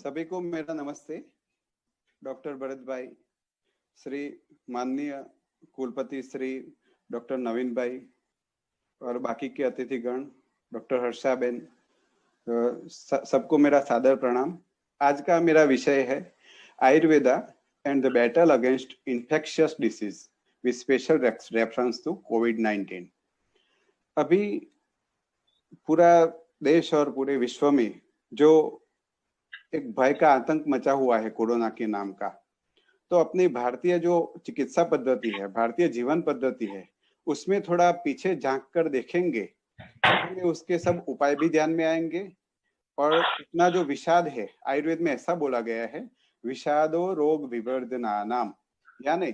सभी को मेरा नमस्ते। डॉक्टर भरत भाई, श्री माननीय कुलपति श्री डॉक्टर नवीन भाई और बाकी के अतिथिगण, डॉक्टर हर्षाबेन, सबको मेरा सादर प्रणाम। आज का मेरा विषय है Ayurveda and the battle against infectious disease with special reference to कोविड-19। अभी पूरा देश और पूरे विश्व में जो एक भय का आतंक मचा हुआ है कोरोना के नाम का, तो अपनी भारतीय जो चिकित्सा पद्धति है, भारतीय जीवन पद्धति है, उसमें थोड़ा पीछे झांक कर देखेंगे तो उसके सब उपाय भी ध्यान में आएंगे। और इतना जो विषाद है, आयुर्वेद में ऐसा बोला गया है, विषादो रोग विवर्धनानाम, यानी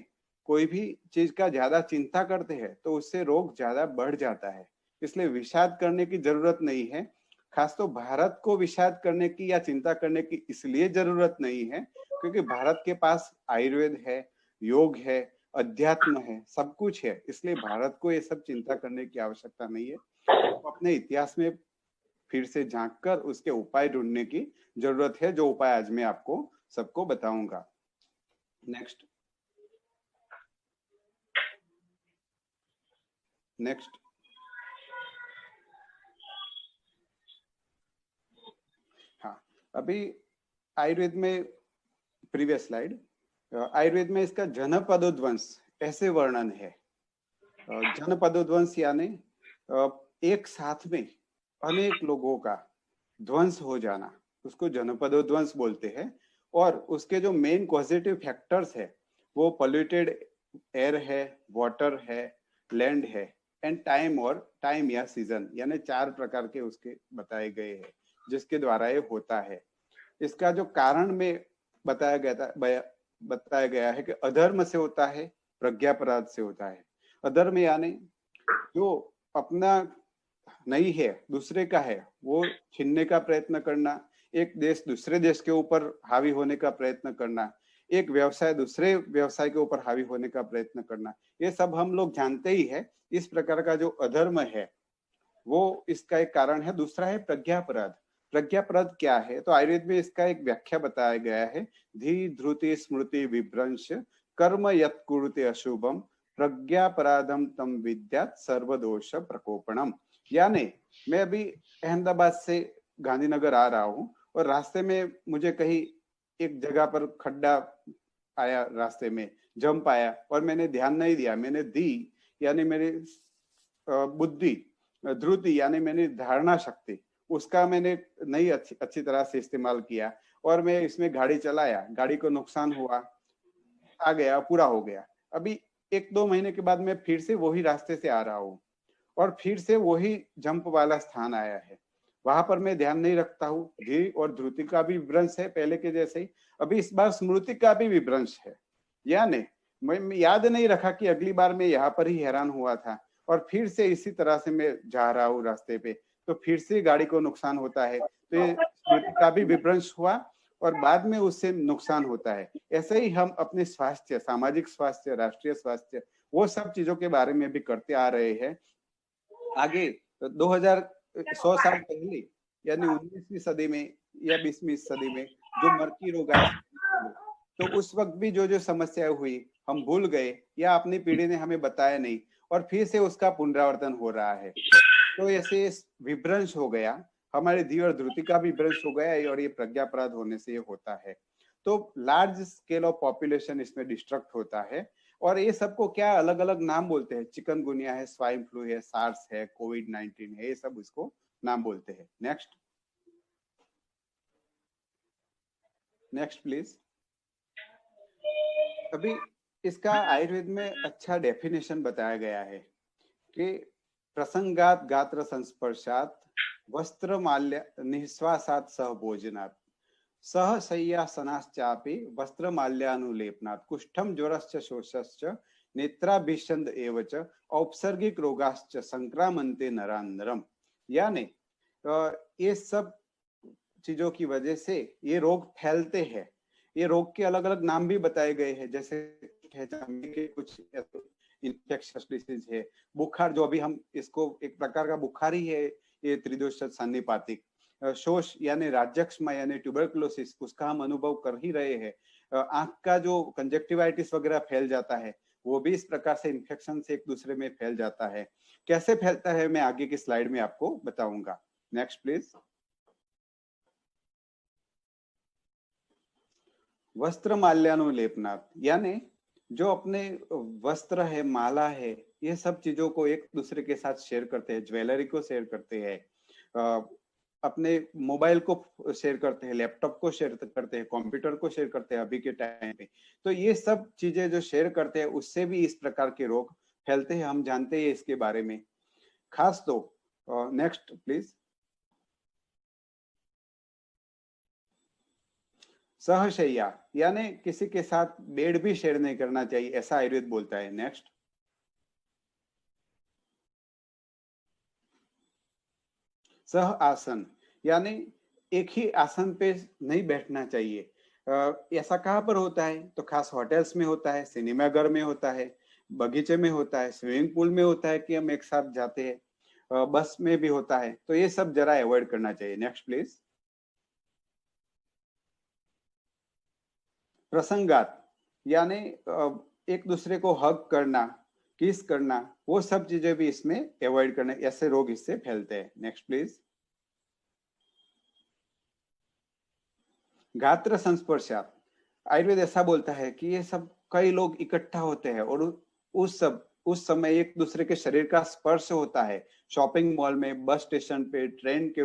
कोई भी चीज का ज्यादा चिंता करते हैं तो उससे रोग ज्यादा बढ़ जाता है। इसलिए विषाद करने की जरूरत नहीं है। खास तो भारत को विषाद करने की या चिंता करने की इसलिए जरूरत नहीं है क्योंकि भारत के पास आयुर्वेद है, योग है, अध्यात्म है, सब कुछ है। इसलिए भारत को ये सब चिंता करने की आवश्यकता नहीं है। तो अपने इतिहास में फिर से झांक कर उसके उपाय ढूंढने की जरूरत है, जो उपाय आज मैं आपको सबको बताऊंगा। नेक्स्ट। हाँ, अभी आयुर्वेद में प्रीवियस स्लाइड, आयुर्वेद में इसका जनपदोध्वंस ऐसे वर्णन है। जनपदोध्वंस यानी एक साथ में अनेक लोगों का ध्वंस हो जाना, उसको जनपदोध्वंस बोलते हैं। और उसके जो मेन पॉजिटिव फैक्टर्स है वो पोल्यूटेड एयर है, वाटर है, लैंड है एंड टाइम, और टाइम या सीजन, यानी 4 प्रकार के उसके बताए गए हैं जिसके द्वारा ये होता है। इसका जो कारण में बताया गया है कि अधर्म से होता है, प्रज्ञापराध से होता है। अधर्म यानी जो अपना नहीं है, दूसरे का है, वो छीनने का प्रयत्न करना, एक देश दूसरे देश के ऊपर हावी होने का प्रयत्न करना, एक व्यवसाय दूसरे व्यवसाय के ऊपर हावी होने का प्रयत्न करना, ये सब हम लोग जानते ही है। इस प्रकार का जो अधर्म है वो इसका एक कारण है। दूसरा है प्रज्ञापराध। प्रज्ञापराध क्या है? तो आयुर्वेद में इसका एक व्याख्या बताया गया है, धी ध्रुति स्मृति विभ्रंश कर्म यत् कुरुते अशुभम प्रज्ञापराधम तम विद्यात् सर्वदोष प्रकोपणम। यानी मैं अभी अहमदाबाद से गांधीनगर आ रहा हूँ और रास्ते में मुझे कहीं एक जगह पर खड्डा आया, रास्ते में जंप आया और मैंने ध्यान नहीं दिया, मैंने दी यानी मेरी बुद्धि, ध्रुति यानी मैंने धारणा शक्ति, उसका मैंने नहीं अच्छी तरह से इस्तेमाल किया और मैं इसमें गाड़ी चलाया, गाड़ी को नुकसान हुआ, आ गया, पूरा हो गया। अभी 1-2 महीने के बाद मैं फिर से वही रास्ते से आ रहा हूँ और फिर से वही जंप वाला स्थान आया है, वहां पर मैं ध्यान नहीं रखता हूँ। धी और ध्रुति का भी विभ्रंश है पहले के जैसे ही, अभी इस बार स्मृति का भी विभ्रंश है। यानी मैं याद नहीं रखा कि अगली बार मैं यहाँ पर ही हैरान हुआ था और फिर से इसी तरह से मैं जा रहा हूँ रास्ते पे, तो फिर से गाड़ी को नुकसान होता है। तो ये स्मृति का भी विभ्रंश हुआ और बाद में उससे नुकसान होता है। ऐसे ही हम अपने स्वास्थ्य, सामाजिक स्वास्थ्य, राष्ट्रीय स्वास्थ्य, वो सब चीजों के बारे में भी करते आ रहे हैं। आगे 2100 साल पहले यानी 19वीं सदी में या 20वीं सदी में जो मर्की रोग आया, तो उस वक्त भी जो जो समस्या हुई हम भूल गए या अपनी पीढ़ी ने हमें बताया नहीं और फिर से उसका पुनरावर्तन हो रहा है। तो ऐसे विभ्रंश हो गया, हमारे धी और ध्रुति का भी विभ्रंश हो गया और ये प्रज्ञापराध होने से ये होता है। तो लार्ज स्केल ऑफ पॉपुलेशन इसमें डिस्ट्रक्ट होता है और ये सबको क्या अलग अलग नाम बोलते हैं, चिकनगुनिया है, स्वाइन फ्लू है, सार्स है, कोविड-19 है, ये सब इसको नाम बोलते हैं। Next please. अभी इसका आयुर्वेद में अच्छा डेफिनेशन बताया गया है कि प्रसंगात गात्र संस्पर्शात वस्त्र माल्य निश्वासात सह भोजनात् सह शय्यासनाश्चापि वस्त्र माल्यानुलेपनात् कुष्ठम ज्वरश्च शोषश्च नेत्राभिषंद एव च औपसर्गिक रोगाश्च संक्रामन्ते नरांतरम। यानी ये सब चीजों की वजह से ये रोग फैलते हैं। ये रोग के अलग अलग नाम भी बताए गए हैं, जैसे कुछ इन्फेक्शियस डिसीज है, बुखार जो अभी हम इसको एक प्रकार का बुखार ही है, ये त्रिदोष सन्निपातिक, शोष यानी राज्यक्षमा यानी ट्यूबरकुलोसिस, उसका हम अनुभव कर ही रहे हैं। आंख का जो कंजक्टिवाइटिस वगैरह फैल जाता है, वो भी इस प्रकार से इन्फेक्शन से एक दूसरे में फैल जाता है। कैसे फैलता है मैं आगे की स्लाइड में आपको बताऊंगा। Next please. वस्त्र माल्यानुलेपनात् यानी जो अपने वस्त्र है, माला है, ये सब चीजों को एक दूसरे के साथ शेयर करते हैं, ज्वेलरी को शेयर करते हैं, अपने मोबाइल को शेयर करते हैं, लैपटॉप को शेयर करते हैं, कंप्यूटर को शेयर करते हैं अभी के टाइम पे। तो ये सब चीजें जो शेयर करते हैं उससे भी इस प्रकार के रोग फैलते हैं, हम जानते हैं इसके बारे में। खास तो नेक्स्ट प्लीज। सहशैया यानी किसी के साथ बेड भी शेयर नहीं करना चाहिए, ऐसा आयुर्वेद बोलता है। नेक्स्ट। सह आसन यानी एक ही आसन पे नहीं बैठना चाहिए। ऐसा कहाँ पर होता है? तो खास होटल्स में होता है, सिनेमा घर में होता है, बगीचे में होता है, स्विमिंग पूल में होता है कि हम एक साथ जाते हैं, बस में भी होता है। तो ये सब जरा अवॉइड करना चाहिए। Next please. प्रसंगात यानी एक दूसरे को हग करना, किस करना, वो सब चीजें भी इसमें अवॉइड करना, ऐसे रोग इससे फैलते हैं। Next please. गात्र संस्पर्शात आयुर्वेद ऐसा बोलता है कि ये सब कई लोग इकट्ठा होते हैं और उस समय एक दूसरे के शरीर का स्पर्श होता है, शॉपिंग मॉल में, बस स्टेशन पे, ट्रेन के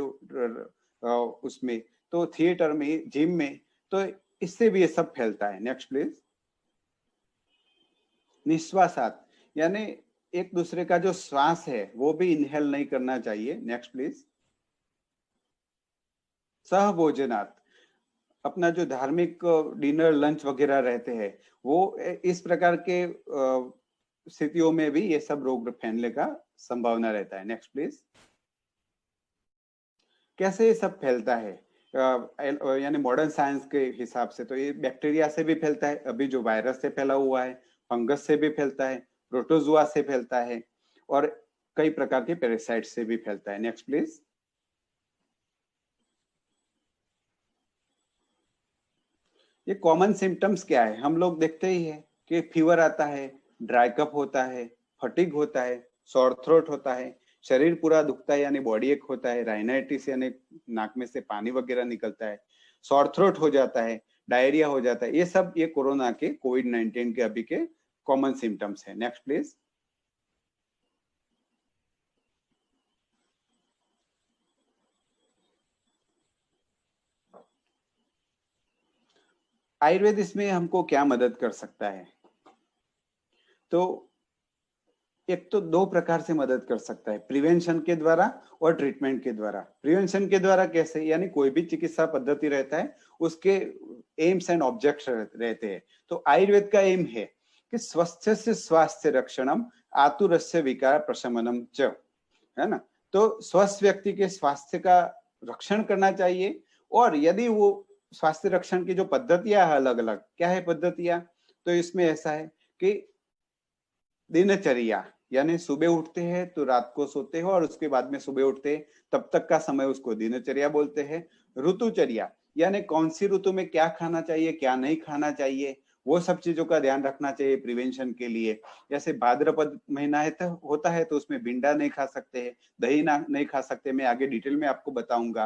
उसमें, तो थिएटर में, जिम में, तो इससे भी ये सब फैलता है। Next please. निश्वासात यानी एक दूसरे का जो श्वास है वो भी इनहेल नहीं करना चाहिए। Next please. सहभोजनात् अपना जो धार्मिक डिनर लंच वगैरह रहते हैं, वो इस प्रकार के स्थितियों में भी ये सब रोग फैलने का संभावना रहता है। Next please. कैसे ये सब फैलता है? यानी मॉडर्न साइंस के हिसाब से तो ये बैक्टीरिया से भी फैलता है, अभी जो वायरस से फैला हुआ है, फंगस से भी फैलता है, प्रोटोजुआ से फैलता है, और कई प्रकार के पैरासाइट से भी फैलता है। Next please. ये कॉमन सिम्टम्स क्या है? हम लोग देखते ही है कि फीवर आता है, ड्राई कफ होता है, फटीग होता है, सॉर थ्रोट होता है, शरीर पूरा दुखता है यानी बॉडी एक होता है, राइनाइटिस यानी नाक में से पानी वगैरह निकलता है, सॉर थ्रोट हो जाता है, डायरिया हो जाता है। ये सब ये कोरोना के, कोविड-19 के अभी के कॉमन सिम्टम्स है। Next please. आयुर्वेद इसमें हमको क्या मदद कर सकता है? तो एक तो दो प्रकार से मदद कर सकता है, प्रिवेंशन के द्वारा और ट्रीटमेंट के द्वारा। प्रिवेंशन के द्वारा कैसे? यानी कोई भी चिकित्सा पद्धति रहता है, उसके एम्स एंड ऑब्जेक्ट्स रहते हैं। तो आयुर्वेद का एम है कि स्वस्थ से स्वास्थ्य रक्षणम, आतुरस्य विकार प्रशमनम च, है ना। तो स्वस्थ व्यक्ति के स्वास्थ्य का रक्षण करना चाहिए। और यदि वो स्वास्थ्य रक्षण की जो पद्धतियां है अलग अलग, क्या है पद्धतियां? तो इसमें ऐसा है कि दिनचर्या यानी सुबह उठते हैं तो रात को सोते हो और उसके बाद में सुबह उठते हैं, तब तक का समय उसको दिनचर्या बोलते हैं। ऋतुचर्या यानी कौन सी ऋतु में क्या खाना चाहिए, क्या नहीं खाना चाहिए, वो सब चीजों का ध्यान रखना चाहिए प्रिवेंशन के लिए। जैसे भाद्रपद महीना है तो होता है, तो उसमें भिंडा नहीं खा सकते हैं, दही ना नहीं खा सकते, मैं आगे डिटेल में आपको बताऊंगा।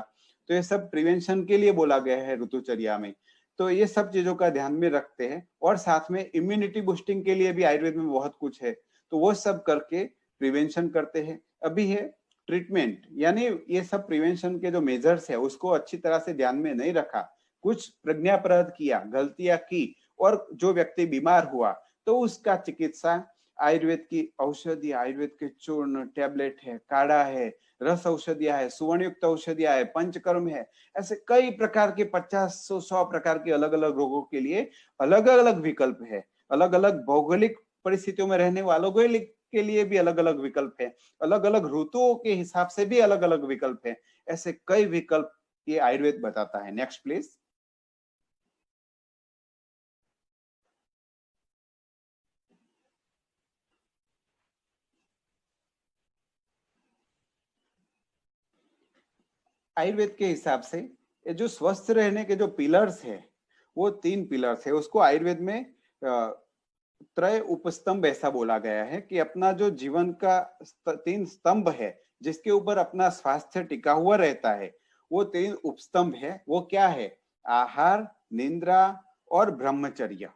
तो ये सब प्रिवेंशन के लिए बोला गया है ऋतुचर्या में। तो ये सब चीजों का ध्यान में रखते हैं, और साथ में इम्यूनिटी बूस्टिंग के लिए भी आयुर्वेद में बहुत कुछ है, तो वो सब करके प्रिवेंशन करते हैं। अभी है ट्रीटमेंट, यानी ये सब प्रिवेंशन के जो मेजर्स है उसको अच्छी तरह से ध्यान में नहीं रखा, कुछ प्रज्ञापराध किया, गलतियां की, और जो व्यक्ति बीमार हुआ तो उसका चिकित्सा आयुर्वेद की औषधि, आयुर्वेद के चूर्ण, टैबलेट है, काढ़ा है, रस औषधियां है, सुवर्ण युक्त औषधियां है, पंचकर्म है, ऐसे कई प्रकार के 50 100 प्रकार के अलग अलग रोगों के लिए अलग अलग विकल्प है। अलग अलग भौगोलिक परिस्थितियों में रहने वालों के लिए भी अलग अलग विकल्प है, अलग अलग ऋतुओं के हिसाब से भी अलग अलग विकल्प है। ऐसे कई विकल्प ये आयुर्वेद बताता है। Next please. आयुर्वेद के हिसाब से ये जो स्वस्थ रहने के जो पिलर्स है वो 3 पिलर्स है। उसको आयुर्वेद में त्रय उपस्तंभ ऐसा बोला गया है कि अपना जो जीवन का 3 स्तंभ है जिसके ऊपर अपना स्वास्थ्य टिका हुआ रहता है, वो 3 उपस्तंभ है। वो क्या है? आहार, निद्रा और ब्रह्मचर्य,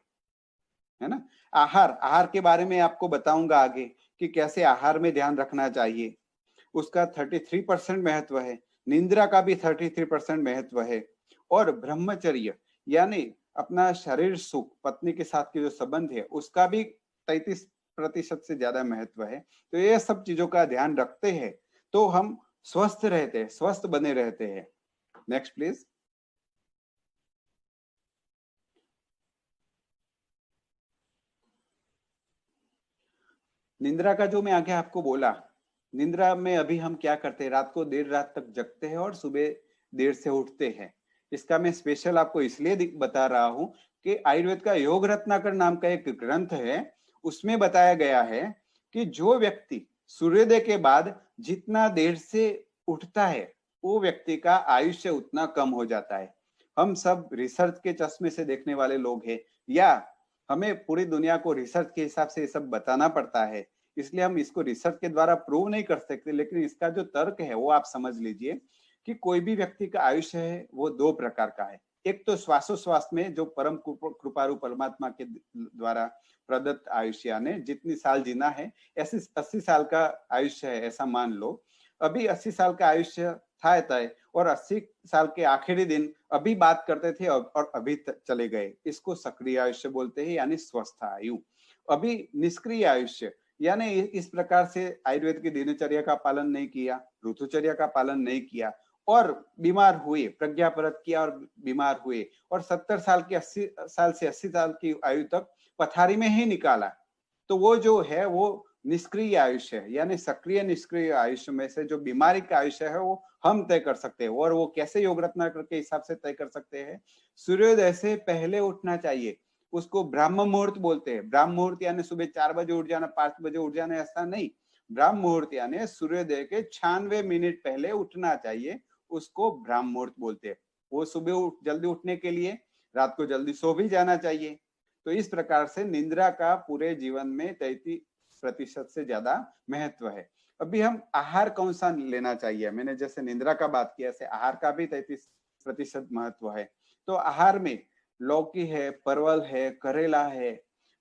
है ना। आहार के बारे में आपको बताऊंगा आगे कि कैसे आहार में ध्यान रखना चाहिए। उसका 33% महत्व है, निद्रा का भी 33% महत्व है, और ब्रह्मचर्य यानी अपना शरीर सुख, पत्नी के साथ के जो संबंध है उसका भी 33% से ज्यादा महत्व है। तो ये सब चीजों का ध्यान रखते हैं तो हम स्वस्थ रहते हैं, स्वस्थ बने रहते हैं। Next please. निंद्रा का जो मैं आगे आपको बोला, निंद्रा में अभी हम क्या करते हैं, रात को देर रात तक जगते हैं और सुबह देर से उठते हैं। इसका मैं स्पेशल आपको इसलिए बता रहा हूं कि आयुर्वेद का योग रत्नाकर नाम का एक ग्रंथ है, उसमें बताया गया है कि जो व्यक्ति सूर्योदय के बाद जितना देर से उठता है वो व्यक्ति का आयुष्य उतना कम हो जाता है। हम सब रिसर्च के चश्मे से देखने वाले लोग हैं, या हमें पूरी दुनिया को रिसर्च के हिसाब से ये सब बताना पड़ता है, इसलिए हम इसको रिसर्च के द्वारा प्रूव नहीं कर सकते। लेकिन इसका जो तर्क है वो आप समझ लीजिए कि कोई भी व्यक्ति का आयुष्य है वो 2 प्रकार का है। एक तो श्वासोश्वास में जो परम कृपारु परमात्मा के द्वारा प्रदत्त आयुष्य, यानी जितनी साल जीना है, ऐसे 80 साल का आयुष्य है ऐसा मान लो। अभी 80 साल का आयुष्य था तय, और 80 साल के आखिरी दिन अभी बात करते थे और अभी चले गए, इसको सक्रिय आयुष्य बोलते हैं, यानी स्वस्थ आयु। अभी निष्क्रिय आयुष्य यानी इस प्रकार से आयुर्वेद की दिनचर्या का पालन नहीं किया, ऋतुचर्या का पालन नहीं किया और बीमार हुए, प्रज्ञापरत किया और बीमार हुए, और 70 साल की 80 साल से 80 साल की आयु तक पथारी में ही निकाला, तो वो जो है वो निष्क्रिय आयुष्य है। यानी सक्रिय निष्क्रिय आयुष्य में से जो बीमारी का आयुष्य है वो हम तय कर सकते हैं। और वो कैसे योग रत्नाकर के हिसाब से तय कर सकते हैं? सूर्योदय से पहले उठना चाहिए, उसको ब्राह्म मुहूर्त बोलते हैं। ब्राह्म मुहूर्त यानी सुबह 4 बजे उठ जाना, 5 बजे उठ जाना, ऐसा नहीं। ब्राह्म मुहूर्त यानी सूर्योदय के 96 मिनट पहले उठना चाहिए, उसको ब्राह्म मुहूर्त बोलते हैं। वो सुबह जल्दी उठने के लिए रात को जल्दी सो भी जाना चाहिए। तो इस प्रकार से निंद्रा का पूरे जीवन में 33% से ज्यादा महत्व है। अभी हम आहार कौन सा लेना चाहिए, मैंने जैसे निंद्रा का बात किया, ऐसे आहार का भी 33% महत्व है। तो आहार में लौकी है, परवल है, करेला है,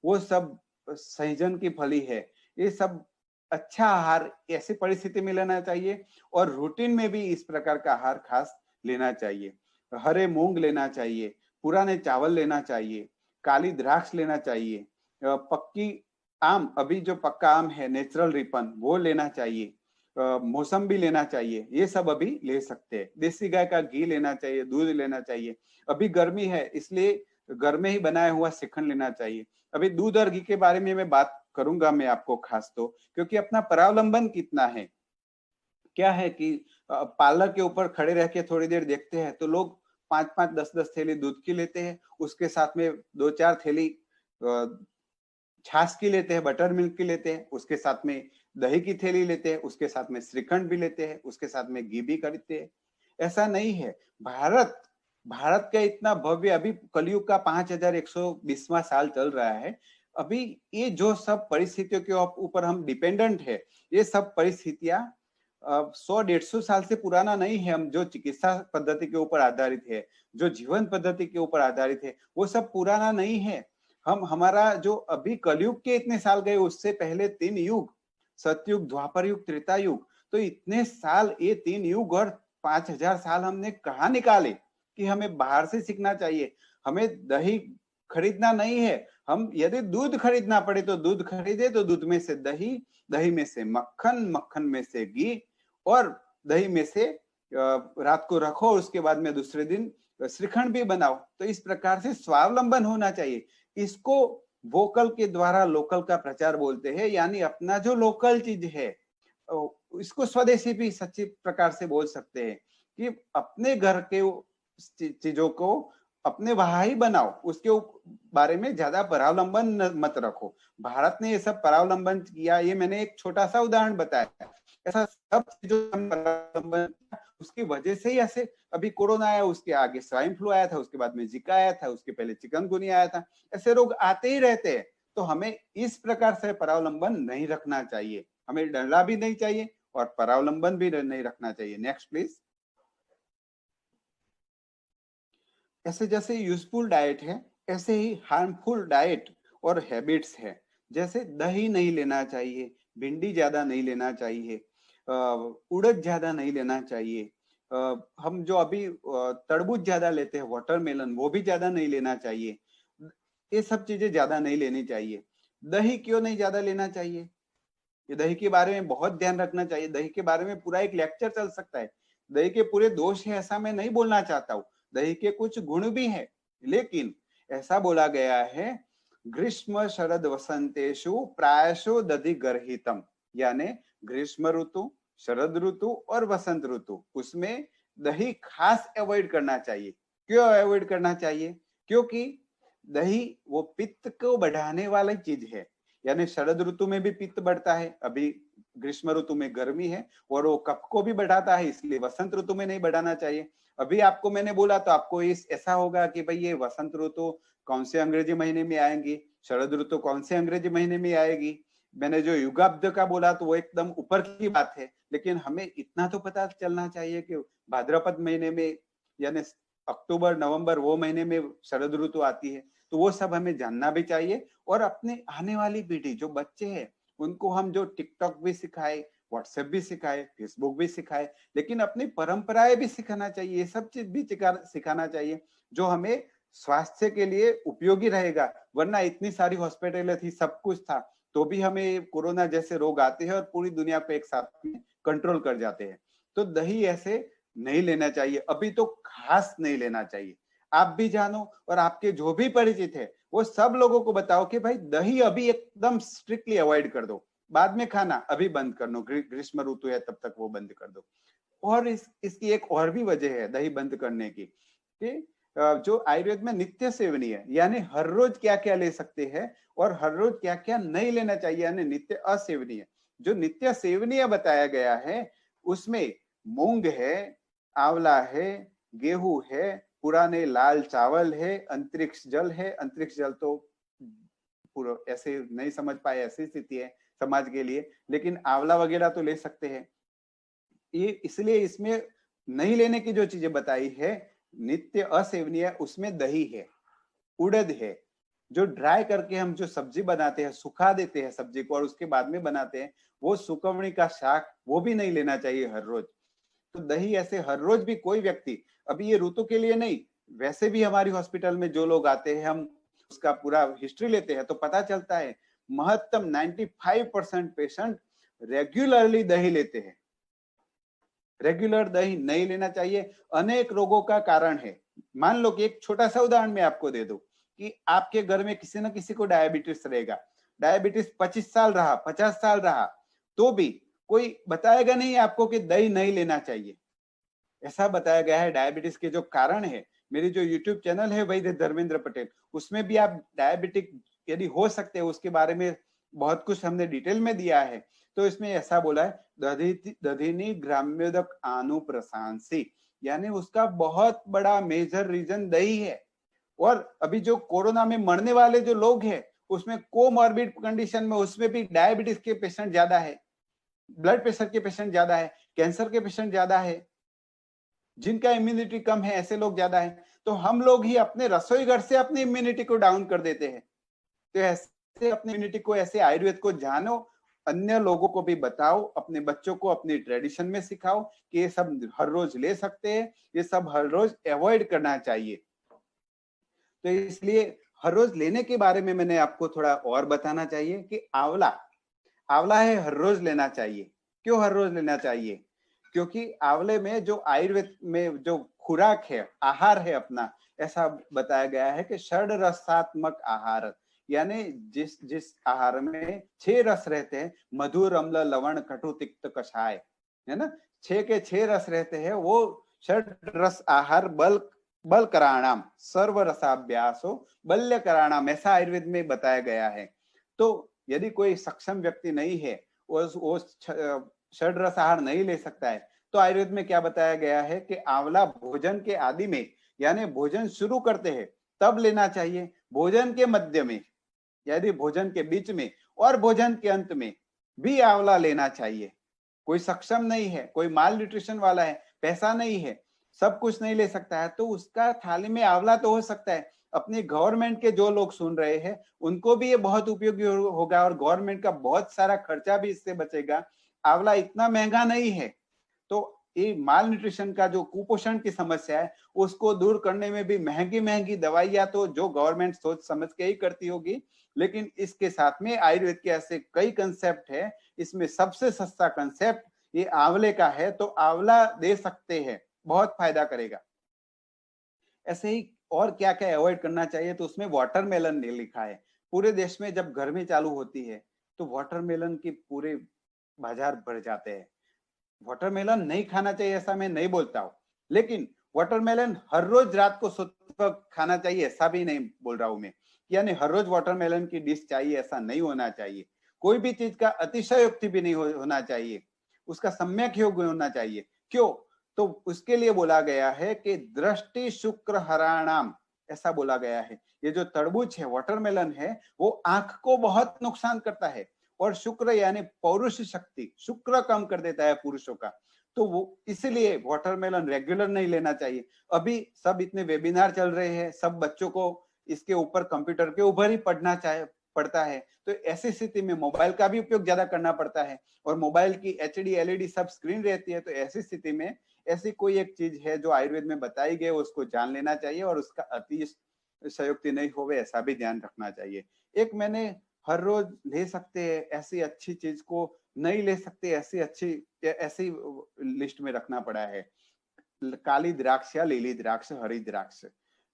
वो सब सहजन की फली है, ये सब अच्छा आहार ऐसी परिस्थिति में लेना चाहिए। और रूटीन में भी इस प्रकार का आहार खास लेना चाहिए। हरे मूंग लेना चाहिए, पुराने चावल लेना चाहिए, काली द्राक्ष लेना चाहिए, पक्की आम, अभी जो पक्का आम है नेचुरल रिपन वो लेना चाहिए, मौसम्बी लेना चाहिए, ये सब अभी ले सकते हैं। देसी गाय का घी लेना चाहिए, दूध लेना चाहिए। अभी गर्मी है इसलिए घर में ही बनाया हुआ श्रीखंड लेना चाहिए। अभी दूध और घी के बारे में मैं बात करूंगा मैं आपको खास, तो क्योंकि अपना परावलंबन कितना है, क्या है कि पार्लर के ऊपर खड़े रह के थोड़ी देर देखते हैं तो लोग 5-5, 10-10 थैली दूध की लेते हैं, उसके साथ में 2-4 थैली छाछ की लेते हैं, बटर मिल्क की लेते हैं, उसके साथ में दही की थैली लेते हैं, उसके साथ में श्रीखंड भी लेते हैं, उसके साथ में घी भी खरीदते हैं। ऐसा नहीं है। भारत भारत का इतना भव्य, अभी कलयुग का 5120वां साल चल रहा है। अभी ये जो सब परिस्थितियों के ऊपर हम डिपेंडेंट है, ये सब परिस्थितियां 100-150 साल से पुराना नहीं है। हम जो चिकित्सा पद्धति के ऊपर आधारित है, जो जीवन पद्धति के ऊपर आधारित है, वो सब पुराना नहीं है। हम हमारा जो अभी कलयुग के इतने साल गए, उससे पहले 3 युग, सतयुग, द्वापर युग, त्रेता युग, तो इतने साल, ये 3 युग और 5000 साल हमने कहाँ निकाले कि हमें बाहर से सीखना चाहिए। हमें दही खरीदना नहीं है, हम यदि दूध खरीदना पड़े तो दूध खरीदे, तो दूध में से दही, दही में से मक्खन, मक्खन में से घी, और दही में से रात को रखो, उसके बाद में दूसरे दिन श्रीखंड भी बनाओ। तो इस प्रकार से स्वावलंबन होना चाहिए। इसको वोकल के द्वारा लोकल का प्रचार बोलते हैं, यानी अपना जो लोकल चीज है इसको स्वदेशी भी सच्ची प्रकार से बोल सकते हैं कि अपने घर के चीजों को अपने वहां ही बनाओ, उसके बारे में ज्यादा परावलंबन मत रखो। भारत ने ये सब परावलंबन किया, ये मैंने एक छोटा सा उदाहरण बताया। ऐसा सब चीजों का परावलंबन उसकी वजह से ही ऐसे अभी कोरोना आया, उसके आगे स्वाइन फ्लू आया था, उसके बाद में जिका आया था, उसके पहले चिकनगुनिया आया था। ऐसे रोग आते ही रहते हैं। तो हमें इस प्रकार से परावलंबन नहीं रखना चाहिए, हमें डरना भी नहीं चाहिए और परावलंबन भी नहीं रखना चाहिए। Next please. ऐसे जैसे यूजफुल डाइट है, ऐसे ही हार्मफुल डाइट और हैबिट्स है। जैसे दही नहीं लेना चाहिए, भिंडी ज्यादा नहीं लेना चाहिए, उड़द ज्यादा नहीं लेना चाहिए, हम जो अभी तरबूज ज्यादा लेते हैं, वाटरमेलन, वो भी ज्यादा नहीं लेना चाहिए। ये सब चीजें ज्यादा नहीं लेनी चाहिए। दही क्यों नहीं ज्यादा लेना चाहिए? ये दही के बारे में बहुत ध्यान रखना चाहिए। दही के बारे में पूरा एक लेक्चर चल सकता है। दही के पूरे दोष है ऐसा मैं नहीं बोलना चाहता हूँ, दही के कुछ गुण भी है, लेकिन ऐसा बोला गया है ग्रीष्म शरद वसंतेषु प्रायशो दधि गर्हितम, यानी ग्रीष्म ऋतु, शरद ऋतु और वसंत ऋतु, उसमें दही खास अवॉइड करना चाहिए। क्यों अवॉइड करना चाहिए? क्योंकि दही वो पित्त को बढ़ाने वाली चीज है। यानी शरद ऋतु में भी पित्त बढ़ता है, अभी ग्रीष्म ऋतु में गर्मी है, और वो कफ को भी बढ़ाता है, इसलिए वसंत ऋतु में नहीं बढ़ाना चाहिए। अभी आपको मैंने बोला तो आपको इस ऐसा होगा कि भाई ये वसंत ऋतु कौन से अंग्रेजी महीने में आएंगी, शरद ऋतु कौन से अंग्रेजी महीने में आएगी। मैंने जो युगाब्द का बोला तो वो एकदम ऊपर की बात है, लेकिन हमें इतना तो पता चलना चाहिए कि भाद्रपद महीने में, यानी अक्टूबर नवंबर वो महीने में शरद ऋतु आती है। तो वो सब हमें जानना भी चाहिए। और अपने आने वाली पीढ़ी जो बच्चे हैं उनको हम जो टिकटॉक भी सिखाए, व्हाट्सएप भी सिखाए, फेसबुक भी सिखाए, लेकिन अपनी परंपराएं भी सिखाना चाहिए, ये सब चीज भी सिखाना चाहिए जो हमें स्वास्थ्य के लिए उपयोगी रहेगा। वरना इतनी सारी हॉस्पिटल थी, सब कुछ था, तो भी हमें कोरोना जैसे रोग आते हैं और पूरी दुनिया को एक साथ में कंट्रोल कर जाते हैं। तो दही ऐसे नहीं लेना चाहिए, अभी तो खास नहीं लेना चाहिए। आप भी जानो और आपके जो भी परिचित है वो सब लोगों को बताओ कि भाई दही अभी एकदम स्ट्रिक्टली अवॉइड कर दो, बाद में खाना, अभी बंद कर दो, ग्रीष्म ऋतु है तब तक वो बंद कर दो। और इसकी एक और भी वजह है दही बंद करने की, कि जो आयुर्वेद में नित्य सेवनीय है, यानी हर रोज क्या क्या ले सकते हैं और हर रोज क्या क्या नहीं लेना चाहिए, यानी नित्य असेवनीय। जो नित्य सेवनीय बताया गया है उसमें मूंग है, आंवला है, गेहूं है, पुराने लाल चावल है, अंतरिक्ष जल है। अंतरिक्ष जल तो पूरा ऐसे नहीं समझ पाए, ऐसी स्थिति है समाज के लिए, लेकिन आंवला वगैरह तो ले सकते हैं। ये इसलिए इसमें नहीं लेने की जो चीजें बताई है नित्य असेवनीय, उसमें दही है, उड़द है, जो ड्राई करके हम जो सब्जी बनाते हैं, सुखा देते हैं सब्जी को और उसके बाद में बनाते हैं, वो सुकवनी का शाक, वो भी नहीं लेना चाहिए हर रोज। तो दही ऐसे हर रोज भी कोई व्यक्ति, अभी ये ऋतु के लिए नहीं, वैसे भी हमारी हॉस्पिटल में जो लोग आते हैं हम उसका पूरा हिस्ट्री लेते हैं तो पता चलता है महत्तम 95% पेशेंट रेगुलरली दही लेते हैं। रेगुलर दही नहीं लेना चाहिए, अनेक रोगों का कारण है। मान लो कि एक छोटा सा उदाहरण मैं आपको दे दूं कि आपके घर में किसी न किसी को डायबिटीज रहेगा, डायबिटीज 25 साल रहा, 50 साल रहा, तो भी कोई बताएगा नहीं आपको कि दही नहीं लेना चाहिए। ऐसा बताया गया है डायबिटीज के जो कारण है। मेरी जो यूट्यूब चैनल है वैद्य धर्मेंद्र पटेल, उसमें भी आप डायबिटिक यदि हो सकते हैं उसके बारे में बहुत कुछ हमने डिटेल में दिया है। तो इसमें ऐसा बोला है दधिनी ग्राम्योदक अनुप्रशांसी, यानी उसका बहुत बड़ा मेजर रीजन दही है। और अभी जो कोरोना में मरने वाले जो लोग हैं उसमें कोमॉर्बिड कंडीशन में उसमें भी डायबिटीज के पेशेंट ज्यादा है, ब्लड प्रेशर के पेशेंट ज्यादा है, कैंसर के पेशेंट ज्यादा है, जिनका इम्यूनिटी कम है ऐसे लोग ज्यादा है। तो हम लोग ही अपने रसोई घर से अपनी इम्यूनिटी को डाउन कर देते हैं। तो ऐसे अपनी इम्यूनिटी को, ऐसे आयुर्वेद को जानो, अन्य लोगों को भी बताओ, अपने बच्चों को अपनी ट्रेडिशन में सिखाओ कि ये सब हर रोज ले सकते हैं, ये सब हर रोज अवॉइड करना चाहिए। तो इसलिए हर रोज लेने के बारे में मैंने आपको थोड़ा और बताना चाहिए कि आंवला, आंवला है हर रोज लेना चाहिए। क्यों हर रोज लेना चाहिए? क्योंकि आंवले में जो आयुर्वेद में जो खुराक है, आहार है अपना, ऐसा बताया गया है कि षड रसात्मक आहार, यानी जिस जिस आहार में 6 रस रहते हैं, मधुर, अम्ल, लवण, कटु, तिक्त, कषाय, है ना, 6 के 6 रस रहते हैं, वो षड रस आहार बल कराणाम सर्व रसाभ्यासो बल्य कराणाम, ऐसा आयुर्वेद में बताया गया है। तो यदि कोई सक्षम व्यक्ति नहीं है, वो षड रस आहार नहीं ले सकता है, तो आयुर्वेद में क्या बताया गया है कि आंवला भोजन के आदि में, यानी भोजन शुरू करते हैं तब लेना चाहिए, भोजन के मध्य में, यानी भोजन के बीच में और भोजन के अंत में भी आंवला लेना चाहिए। कोई सक्षम नहीं है, कोई माल न्यूट्रिशन वाला है, पैसा नहीं है, सब कुछ नहीं ले सकता है, तो उसका थाली में आंवला तो हो सकता है। अपनी गवर्नमेंट के जो लोग सुन रहे हैं उनको भी ये बहुत उपयोगी होगा और गवर्नमेंट का बहुत सारा खर्चा भी इससे बचेगा। आंवला इतना महंगा नहीं है, तो ये माल न्यूट्रिशन का जो कुपोषण की समस्या है उसको दूर करने में भी महंगी महंगी दवाइयां तो जो गवर्नमेंट सोच समझ के ही करती होगी, लेकिन इसके साथ में आयुर्वेद के ऐसे कई कंसेप्ट है। इसमें सबसे सस्ता कंसेप्ट ये आंवले का है, तो आंवला दे सकते हैं, बहुत फायदा करेगा। ऐसे ही और क्या क्या अवॉइड करना चाहिए, तो उसमें वाटरमेलन ने लिखा है। पूरे देश में जब गर्मी चालू होती है तो वाटरमेलन की पूरे बाजार भर जाते हैं। वाटरमेलन नहीं खाना चाहिए ऐसा मैं नहीं बोलता हूँ, लेकिन वाटरमेलन हर रोज रात को सोते वक्त खाना चाहिए ऐसा भी नहीं बोल रहा हूं मैं, यानी हर रोज वाटरमेलन की डिश चाहिए ऐसा नहीं होना चाहिए। कोई भी चीज का अतिशयोक्ति भी नहीं होना चाहिए, उसका सम्यक योग होना चाहिए। क्यों? तो उसके लिए बोला गया है कि दृष्टि शुक्र हराणाम, ऐसा बोला गया है। ये जो तरबूज है, वाटरमेलन है, वो आंख को बहुत नुकसान करता है और शुक्र यानी पौरुष शक्ति, शुक्र कम कर देता है पुरुषों का, तो वो इसलिए वाटरमेलन रेगुलर नहीं लेना चाहिए। अभी सब इतने वेबिनार चल रहे हैं, सब बच्चों को इसके ऊपर कंप्यूटर के ऊपर ही पड़ता है, तो ऐसी स्थिति में मोबाइल का भी उपयोग ज्यादा करना पड़ता है और मोबाइल की एचडी एलईडी सब स्क्रीन रहती है, तो ऐसी स्थिति में ऐसी कोई एक चीज है जो आयुर्वेद में बताई गई उसको जान लेना चाहिए और उसका अतिशयोक्ति नहीं होवे ऐसा भी ध्यान रखना चाहिए। एक मैंने हर रोज ले सकते हैं ऐसी अच्छी चीज को नहीं ले सकते ऐसी लिस्ट में रखना पड़ा है। काली द्राक्ष या लीली द्राक्ष, हरी द्राक्ष।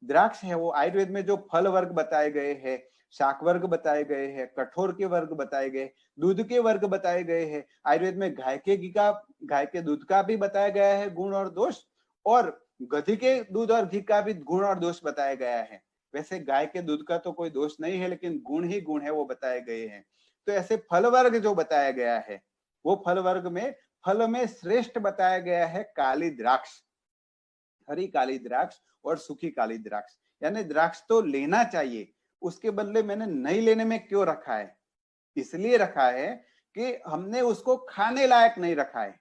द्राक्ष है वो आयुर्वेद में जो फल वर्ग बताए गए हैं, शाक वर्ग बताए गए हैं, कठोर के वर्ग बताए गए, दूध के वर्ग बताए गए हैं। आयुर्वेद में गाय के दूध का भी बताया गया है गुण और दोष, और गधी के दूध और घी का भी गुण और दोष बताया गया है। वैसे गाय के दूध का तो कोई दोष नहीं है, लेकिन गुण ही गुण है वो बताए गए हैं। तो ऐसे फल वर्ग जो बताया गया है, वो फल वर्ग में फल में श्रेष्ठ बताया गया है काली द्राक्ष, हरी काली द्राक्ष और सूखी काली द्राक्ष। यानी द्राक्ष तो लेना चाहिए, उसके बदले मैंने नहीं लेने में क्यों रखा है? इसलिए रखा है कि हमने उसको खाने लायक नहीं रखा है।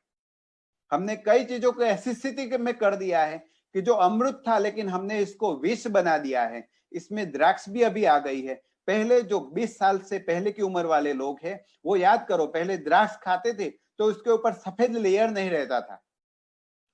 हमने कई चीजों को ऐसी स्थिति में कर दिया है कि जो अमृत था लेकिन हमने इसको विष बना दिया है। इसमें द्राक्ष भी अभी आ गई है। पहले जो 20 साल से पहले की उम्र वाले लोग हैं वो याद करो, पहले द्राक्ष खाते थे तो उसके ऊपर सफेद लेयर नहीं रहता था।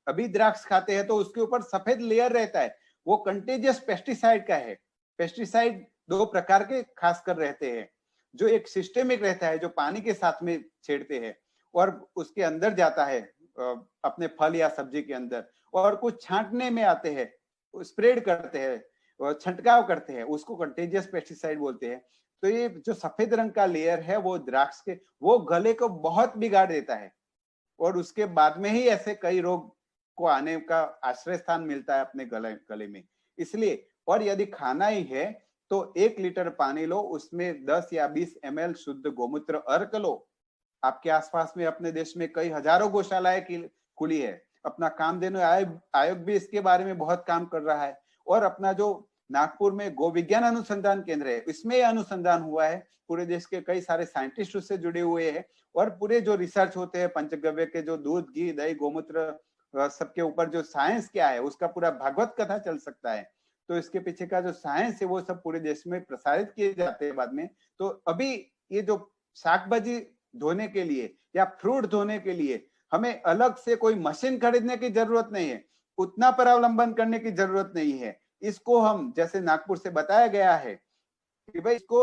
अभी द्राक्ष खाते हैं तो उसके ऊपर सफेद लेयर रहता है, वो कंटेजियस पेस्टिसाइड का है। पेस्टिसाइड दो प्रकार के खासकर रहते हैं, जो एक सिस्टेमिक रहता है जो पानी के साथ में छेड़ते हैं और उसके अंदर जाता है अपने फल या सब्जी के अंदर, और कुछ छांटने में आते हैं, स्प्रेड करते हैं, छंटकाव करते हैं, उसको कंटेजियस पेस्टिसाइड बोलते हैं। तो ये जो सफेद रंग का लेयर है वो द्राक्ष के, वो गले को बहुत बिगाड़ देता है और उसके बाद में ही ऐसे कई रोग को आने का आश्रय स्थान मिलता है अपने गले में। इसलिए, और यदि खाना ही है तो 1 लीटर पानी लो, उसमें 10 या 20 ml शुद्ध गोमूत्र अर्क लो। आपके आसपास में अपने देश में कई हजारों गौशालाएं खुली है, अपना कामधेनु आयोग भी इसके बारे में बहुत काम कर रहा है। और अपना जो नागपुर में गो विज्ञान अनुसंधान केंद्र है, इसमें अनुसंधान हुआ है, पूरे देश के कई सारे साइंटिस्ट उससे जुड़े हुए हैं और पूरे जो रिसर्च होते हैं पंचगव्य के, जो दूध घी दही गोमूत्र सबके ऊपर जो साइंस क्या है उसका पूरा भागवत कथा चल सकता है। तो इसके पीछे का जो साइंस है वो सब पूरे देश में प्रसारित किए जाते हैं बाद में। तो अभी ये जो शाक भाजी धोने के लिए या फ्रूट धोने के लिए हमें अलग से कोई मशीन खरीदने की जरूरत नहीं है, उतना पर अवलंबन करने की जरूरत नहीं है। इसको हम जैसे नागपुर से बताया गया है कि भाई इसको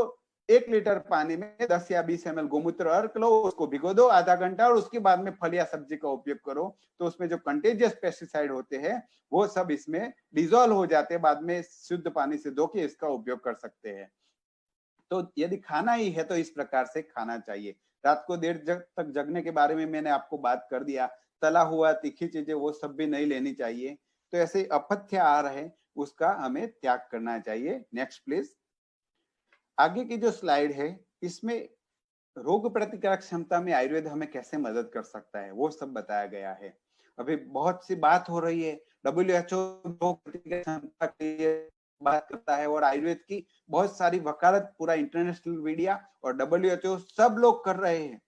1 लीटर पानी में 10 या 20 ml गोमूत्र अर्क लो, उसको भिगो दो आधा घंटा और उसके बाद में फल या सब्जी का उपयोग करो, तो उसमें जो कंटेजियस पेस्टिसाइड होते हैं वो सब इसमें डिजोल्व हो जाते हैं, बाद में शुद्ध पानी से धो के इसका उपयोग कर सकते हैं। तो यदि खाना ही है तो इस प्रकार से खाना चाहिए। रात को देर तक जगने के बारे में मैंने आपको बात कर दिया, तला हुआ तीखी चीजें वो सब भी नहीं लेनी चाहिए। तो ऐसे अपथ्य आहार है उसका हमें त्याग करना चाहिए। Next please. आगे की जो स्लाइड है इसमें रोग प्रतिकारक क्षमता में आयुर्वेद हमें कैसे मदद कर सकता है वो सब बताया गया है। अभी बहुत सी बात हो रही है, WHO रोग प्रतिकारक क्षमता के लिए बात करता है और आयुर्वेद की बहुत सारी वकालत पूरा इंटरनेशनल मीडिया और WHO सब लोग कर रहे हैं।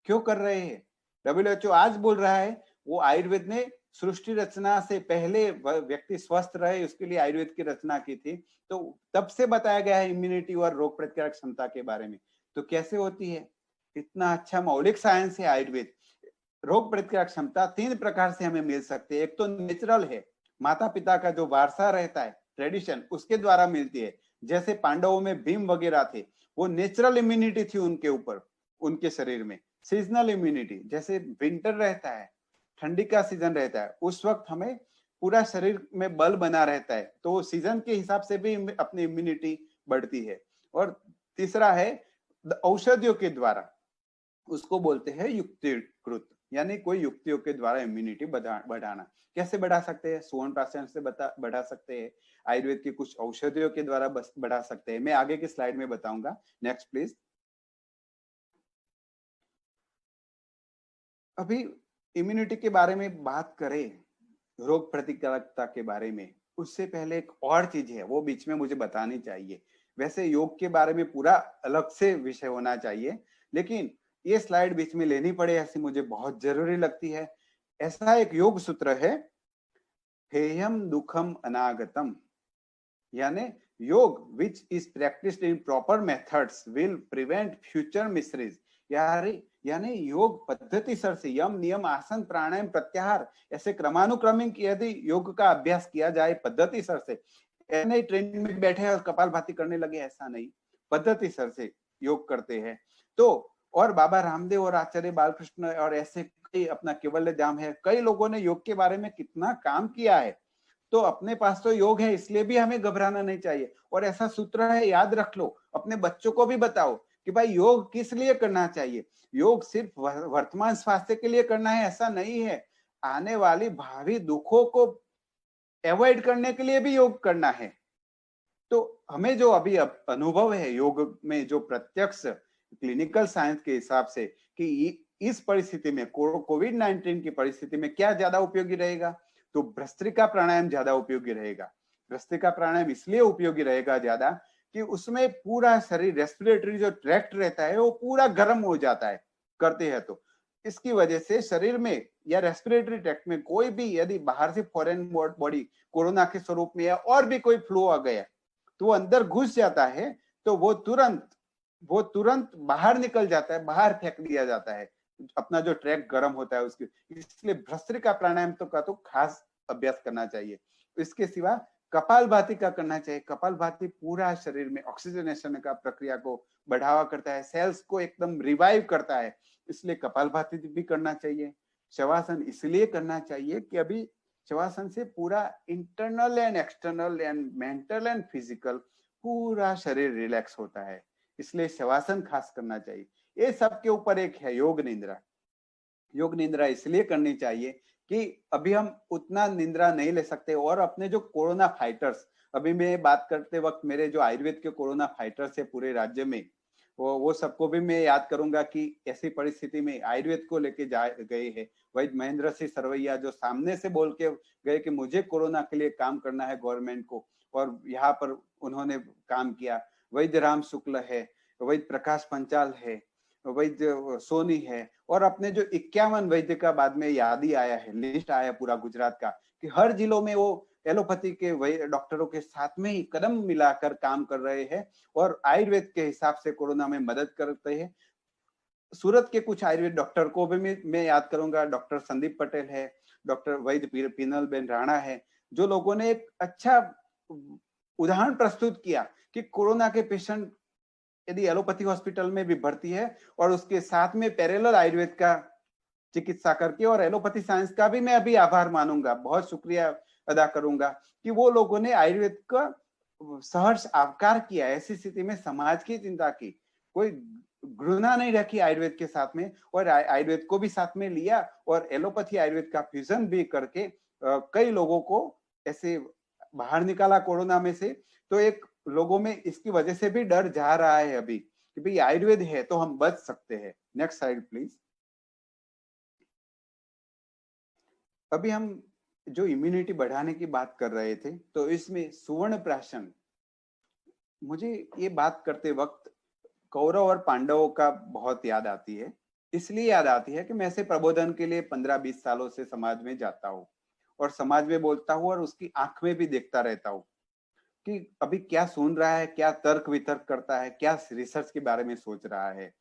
क्यों कर रहे हैं? WHO आज बोल रहा है वो आयुर्वेद ने सृष्टि रचना से पहले व्यक्ति स्वस्थ रहे उसके लिए आयुर्वेद की रचना की थी, तो तब से बताया गया है इम्यूनिटी और रोग प्रतिकारक क्षमता के बारे में। तो कैसे होती है? इतना अच्छा मौलिक साइंस है आयुर्वेद। रोग प्रतिकारक क्षमता 3 प्रकार से हमें मिल सकती है। एक तो नेचुरल है, माता पिता का जो वारसा रहता है, ट्रेडिशन, उसके द्वारा मिलती है। जैसे पांडवों में भीम वगैरह थे, वो नेचुरल इम्यूनिटी थी उनके ऊपर, उनके शरीर में। सीजनल इम्यूनिटी, जैसे विंटर रहता है, ठंडी का सीजन रहता है, उस वक्त हमें पूरा शरीर में बल बना रहता है, तो सीजन के हिसाब से भी अपनी इम्यूनिटी बढ़ती है। और तीसरा है औषधियों के द्वारा, उसको बोलते हैं युक्तिकृत, यानी कोई युक्तियों के द्वारा इम्यूनिटी बढ़ाना। कैसे बढ़ा सकते हैं? सुवर्ण प्राशन से बढ़ा सकते हैं, आयुर्वेद की कुछ औषधियों के द्वारा बढ़ा सकते हैं। मैं आगे की स्लाइड में बताऊंगा। Next please. अभी इम्यूनिटी के बारे में बात करें, रोग प्रतिकारकता के बारे में, उससे पहले एक और चीज है वो बीच में मुझे बतानी चाहिए। वैसे योग के बारे में पूरा अलग से विषय होना चाहिए, लेकिन ये स्लाइड बीच में लेनी पड़े ऐसी मुझे बहुत जरूरी लगती है। ऐसा एक योग सूत्र है, हेयम दुखम अनागतम, यानी योग which is practised in proper methods will prevent future miseries. यानी योग पद्धति सर से यम नियम आसन प्राणायाम प्रत्याहार ऐसे क्रमानुक्रमिक यदि योग का अभ्यास किया जाए पद्धति सर से, नहीं ट्रेनिंग में बैठे और कपालभाति करने लगे, ऐसा नहीं, पद्धति सर से योग करते हैं तो। और बाबा रामदेव और आचार्य बालकृष्ण और ऐसे कई, अपना केवल्य धाम है, कई लोगों ने योग के बारे में कितना काम किया है। तो अपने पास तो योग है, इसलिए भी हमें घबराना नहीं चाहिए। और ऐसा सूत्र है, याद रख लो, अपने बच्चों को भी बताओ कि भाई योग किस लिए करना चाहिए। योग सिर्फ वर्तमान स्वास्थ्य के लिए करना है ऐसा नहीं है, आने वाली भावी दुखों को अवॉइड करने के लिए भी योग करना है। तो हमें जो अभी अनुभव है योग में, जो प्रत्यक्ष क्लिनिकल साइंस के हिसाब से कि इस परिस्थिति में, कोविड-19 की परिस्थिति में क्या ज्यादा उपयोगी रहेगा, तो भस्त्रिका प्राणायाम ज्यादा उपयोगी रहेगा। भस्त्रिका प्राणायाम इसलिए उपयोगी रहेगा ज्यादा कि उसमें पूरा शरीर, रेस्पिरेटरी जो ट्रैक्ट रहता है वो पूरा गर्म हो जाता है करते हैं तो। इसकी वजह से शरीर में या रेस्पिरेटरी ट्रैक्ट में कोई भी यदि बाहर से फॉरेन बॉडी कोरोना के स्वरूप में या और भी कोई फ्लू आ गया तो वो अंदर घुस जाता है, तो वो तुरंत बाहर निकल जाता है, बाहर फेंक दिया जाता है, अपना जो ट्रैक गर्म होता है उसके। इसलिए भस्त्रिका प्राणायाम तो खास अभ्यास करना चाहिए। इसके सिवा कपालभाति का करना चाहिए। कपालभाति पूरा शरीर में ऑक्सीजनेशन का प्रक्रिया को बढ़ावा करता है, सेल्स को एकदम रिवाइव करता है, इसलिए कपालभाति भी करना चाहिए। शवासन इसलिए करना चाहिए कि अभी शवासन से पूरा internal and external and mental and physical पूरा शरीर रिलैक्स होता है, इसलिए शवासन खास करना चाहिए। ये सब के ऊपर एक है योग निद्रा। योग निद्रा इसलिए करनी चाहिए कि अभी हम उतना निद्रा नहीं ले सकते। और अपने जो कोरोना फाइटर्स, अभी मैं बात करते वक्त मेरे जो आयुर्वेद के कोरोना फाइटर्स है पूरे राज्य में, वो सबको भी मैं याद करूंगा कि ऐसी परिस्थिति में आयुर्वेद को लेके गए हैं। वैद्य महेंद्र सिंह सरवैया जो सामने से बोल के गए कि मुझे कोरोना के लिए काम करना है गवर्नमेंट को, और यहाँ पर उन्होंने काम किया। वैद्य राम शुक्ल है, वैद्य प्रकाश पंचाल है, वैद्य सोनी है, और अपने जो 51 वैद्य का बाद में याद ही आया है, लिस्ट आया पूरा गुजरात का, कि हर जिलों में वो एलोपैथी के डॉक्टरों के साथ में ही कदम मिलाकर काम कर रहे हैं और आयुर्वेद के हिसाब से कोरोना में मदद करते हैं। सूरत के कुछ आयुर्वेद डॉक्टर को भी मैं याद करूंगा, डॉक्टर संदीप पटेल है, डॉक्टर वैद्य पीनल बेन राणा है, जो लोगों ने एक अच्छा उदाहरण प्रस्तुत किया कि कोरोना के पेशेंट यदि एलोपैथी हॉस्पिटल में भी भर्ती है और उसके साथ में पैरेलल आयुर्वेद का चिकित्सा करके, और एलोपैथी साइंस का भी मैं अभी आभार मानूंगा, बहुत शुक्रिया अदा करूंगा कि वो लोगों ने आयुर्वेद का सहर्ष आविष्कार किया। ऐसी स्थिति में समाज की चिंता की, कोई घृणा नहीं रखी आयुर्वेद के साथ में, और आयुर्वेद को भी साथ में लिया और एलोपैथी आयुर्वेद का फ्यूजन भी करके कई लोगों को ऐसे बाहर निकाला कोरोना में से। तो एक लोगों में इसकी वजह से भी डर जा रहा है अभी कि भाई आयुर्वेद है तो हम बच सकते हैं। Next slide please. अभी हम जो इम्यूनिटी बढ़ाने की बात कर रहे थे, तो इसमें सुवर्ण प्राशन, मुझे ये बात करते वक्त कौरव और पांडवों का बहुत याद आती है। इसलिए याद आती है कि मैं ऐसे प्रबोधन के लिए 15-20 सालों से समाज में जाता हूँ और समाज में बोलता हूँ और उसकी आंख में भी देखता रहता हूँ कि अभी क्या सुन रहा है, क्या तर्क वितर्क करता है, क्या रिसर्च के बारे में सोच रहा है।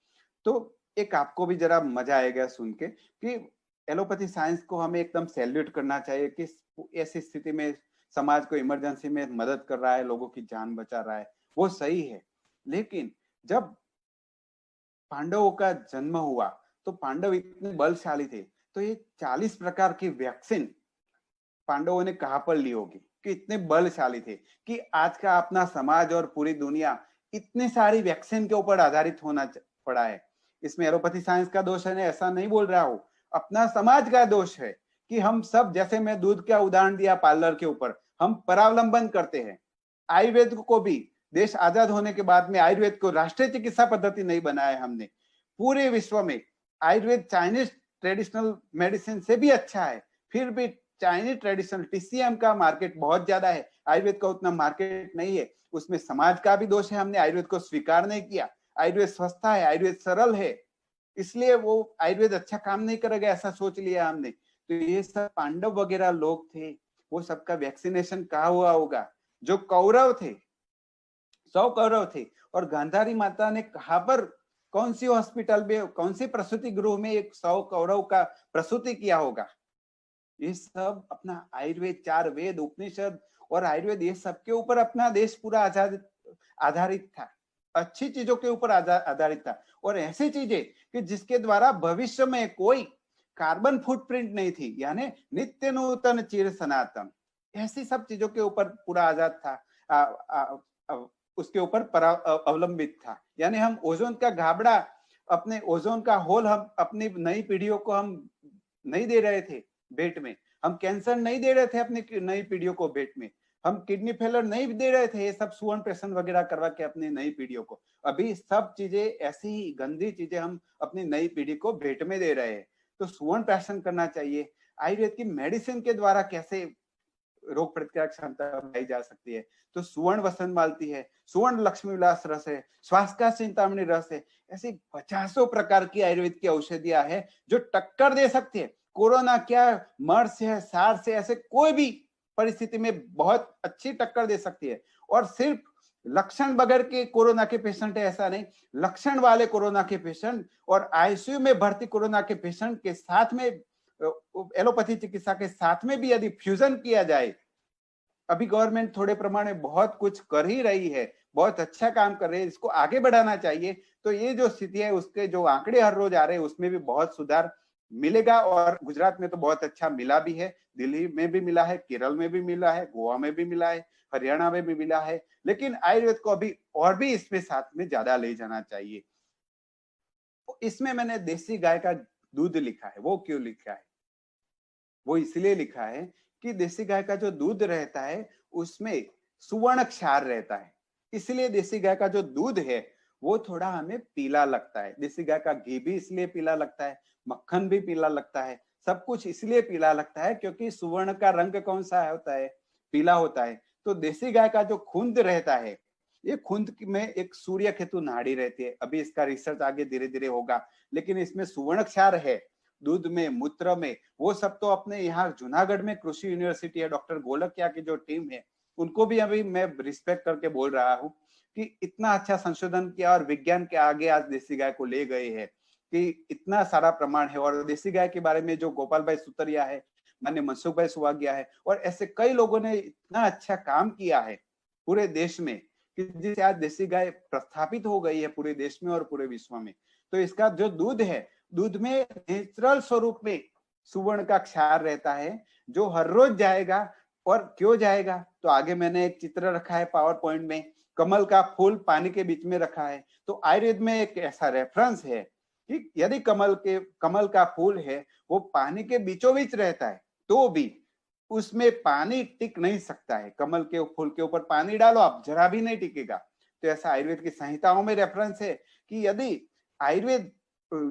तो एक आपको भी जरा मजा आएगा सुन के कि एलोपैथी साइंस को हमें एकदम सैल्यूट करना चाहिए कि ऐसी स्थिति में समाज को इमरजेंसी में मदद कर रहा है, लोगों की जान बचा रहा है, वो सही है। लेकिन जब पांडवों का जन्म हुआ तो पांडव इतने बलशाली थे, तो ये 40 प्रकार की वैक्सीन पांडवों ने कहां पर ली होगी कि इतने बलशाली थे कि आज का अपना समाज और पूरी दुनिया इतनी सारी वैक्सीन के ऊपर आधारित होना पड़ा है। इसमें एलोपैथी साइंस का दोष है, ऐसा नहीं बोल रहा हूं, अपना समाज का दोष है कि हम सब, जैसे मैं दूध का उदाहरण दिया पार्लर के ऊपर, हम परावलंबन करते हैं। आयुर्वेद को भी देश आजाद होने के बाद में आयुर्वेद को राष्ट्रीय चिकित्सा पद्धति नहीं बनाया हमने। पूरे विश्व में आयुर्वेद चाइनीज ट्रेडिशनल मेडिसिन से भी अच्छा है, फिर भी चाइनीज ट्रेडिशनल टीसीएम का मार्केट बहुत ज्यादा है, आयुर्वेद का उतना मार्केट नहीं है। उसमें समाज का भी दोष है, हमने आयुर्वेद को स्वीकार नहीं किया। आयुर्वेद सस्ता है, आयुर्वेद सरल है, इसलिए वो आयुर्वेद अच्छा काम नहीं करेगा ऐसा सोच लिया हमने। तो ये सब पांडव वगैरह लोग थे, वो सबका वैक्सीनेशन कहा हुआ होगा। जो कौरव थे, 100 कौरव थे, और गांधारी माता ने कहां पर, कौन सी हॉस्पिटल में, कौन सी प्रसूति गृह में एक 100 कौरव का प्रसूति किया होगा। ये सब अपना आयुर्वेद, 4 वेद, उपनिषद और आयुर्वेद, ये सब के ऊपर अपना देश पूरा आधारित था, अच्छी चीजों के ऊपर आधारित था। और ऐसी चीजें कि जिसके द्वारा भविष्य में कोई कार्बन फुटप्रिंट नहीं थी, यानी नित्य नूतन चिर सनातन, ऐसी सब चीजों के ऊपर पूरा आजाद था, आ, आ, आ, उसके ऊपर अवलंबित था। यानी हम ओजोन का घाबड़ा, अपने ओजोन का होल हम अपनी नई पीढ़ियों को हम नहीं दे रहे थे बेट में, हम कैंसर नहीं दे रहे थे अपनी नई पीढ़ियों को बेट में, हम किडनी फेलर नहीं दे रहे थे, ये सब सुवर्ण प्रेशन वगैरह करवा के अपनी नई पीढ़ियों को। अभी सब चीजें, ऐसी ही गंदी चीजें हम अपनी नई पीढ़ी को भेंट में दे रहे हैं। तो सुवर्ण प्रेशन करना चाहिए। आयुर्वेद की मेडिसिन के द्वारा कैसे रोग प्रतिकारक क्षमता बढ़ाई जा सकती है, तो सुवर्ण वसंत मालती है, सुवर्ण लक्ष्मी विलास रस है, स्वास्थ्य चिंतामणि रस है, ऐसी 50 प्रकार की आयुर्वेद की औषधियां है जो टक्कर दे सकती है। कोरोना क्या, मर्स है, सार्स है, ऐसे कोई भी परिस्थिति में बहुत अच्छी टक्कर दे सकती है। और सिर्फ लक्षण बगैर के कोरोना के पेशेंट है ऐसा नहीं, लक्षण वाले कोरोना के पेशेंट और आईसीयू में भर्ती कोरोना के पेशेंट के साथ में, एलोपैथी चिकित्सा के साथ में भी यदि फ्यूजन किया जाए, अभी गवर्नमेंट थोड़े प्रमाण में बहुत कुछ कर ही रही है, बहुत अच्छा काम कर रही है, इसको आगे बढ़ाना चाहिए। तो ये जो स्थिति है, उसके जो आंकड़े हर रोज आ रहे हैं, उसमें भी बहुत सुधार मिलेगा। और गुजरात में तो बहुत अच्छा मिला भी है, दिल्ली में भी मिला है, केरल में भी मिला है, गोवा में भी मिला है, हरियाणा में भी मिला है। लेकिन आयुर्वेद को अभी और भी इसमें साथ में ज्यादा ले जाना चाहिए। इसमें मैंने देसी गाय का दूध लिखा है, वो क्यों लिखा है? वो इसलिए लिखा है कि देसी गाय का जो दूध रहता है उसमें सुवर्ण क्षार रहता है, इसलिए देसी गाय का जो दूध है वो थोड़ा हमें पीला लगता है। देसी गाय का घी भी इसलिए पीला लगता है, मक्खन भी पीला लगता है, सब कुछ इसलिए पीला लगता है क्योंकि सुवर्ण का रंग कौन सा होता है? पीला होता है। तो देसी गाय का जो खुंद रहता है, ये खुंद में एक सूर्य केतु नाड़ी रहती है, अभी इसका रिसर्च आगे धीरे धीरे होगा, लेकिन इसमें सुवर्ण क्षार है दूध में, मूत्र में। वो सब तो अपने यहाँ जूनागढ़ में कृषि यूनिवर्सिटी है, डॉक्टर गोलकिया की जो टीम है, उनको भी अभी मैं रिस्पेक्ट करके बोल रहा हूँ कि इतना अच्छा संशोधन किया और विज्ञान के आगे आज देसी गाय को ले गए हैं कि इतना सारा प्रमाण है। और देसी गाय के बारे में जो गोपाल भाई सुतरिया है, मान्य मनसुख भाई सुवागिया है, और ऐसे कई लोगों ने इतना अच्छा काम किया है पूरे देश में कि जिससे आज देसी गाय प्रस्थापित हो गई है पूरे देश में और पूरे विश्व में। तो इसका जो दूध है, दूध में नेचुरल स्वरूप में सुवर्ण का क्षार रहता है जो हर रोज जाएगा। और क्यों जाएगा? तो आगे मैंने एक चित्र रखा है पावर पॉइंट में, कमल का फूल पानी के बीच में रखा है। तो आयुर्वेद में एक ऐसा रेफरेंस है कि यदि कमल का फूल है वो पानी के बीचों बीच रहता है तो भी उसमें पानी टिक नहीं सकता है। कमल के फूल के ऊपर पानी डालो आप, जरा भी नहीं टिकेगा। तो ऐसा आयुर्वेद की संहिताओं में रेफरेंस है कि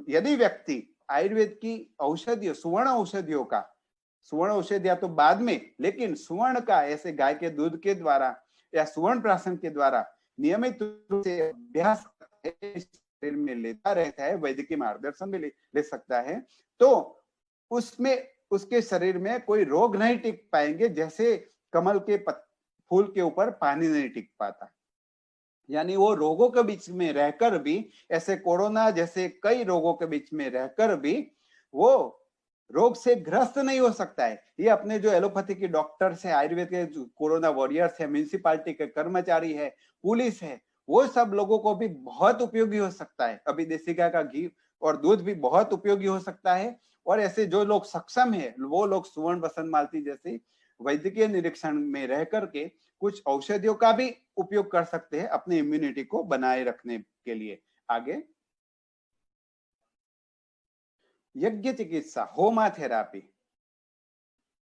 यदि व्यक्ति आयुर्वेद की औषधियों, सुवर्ण औषधियों का सुवर्ण औषधियां तो बाद में, लेकिन सुवर्ण का ऐसे गाय के दूध के द्वारा या सुवर्ण प्राशन के द्वारा नियमित रूप से अभ्यास शरीर में लेता रहता है, वैदिक मार्गदर्शन भी ले सकता है, तो उसमें उसके शरीर में कोई रोग नहीं टिक पाएंगे, जैसे कमल के फूल के ऊपर पानी नहीं टिक पाता। यानी वो रोगों के बीच में रहकर भी, ऐसे कोरोना जैसे कई रोगों के बीच में रहकर भी वो रोग से ग्रस्त नहीं हो सकता है। ये अपने जो एलोपैथी के डॉक्टर्स है, आयुर्वेद के कोरोना वॉरियर्स है, म्यूनिसिपालिटी के कर्मचारी है, पुलिस है, वो सब लोगों को भी बहुत उपयोगी हो सकता है। अभी देसी गाय का घी और दूध भी बहुत उपयोगी हो सकता है। और ऐसे जो लोग सक्षम है, वो लोग सुवर्ण बसंत मालती जैसे वैद्यकीय निरीक्षण में रह करके कुछ औषधियों का भी उपयोग कर सकते हैं अपनी इम्यूनिटी को बनाए रखने के लिए। आगे, यज्ञ चिकित्सा, होमा थेरापी।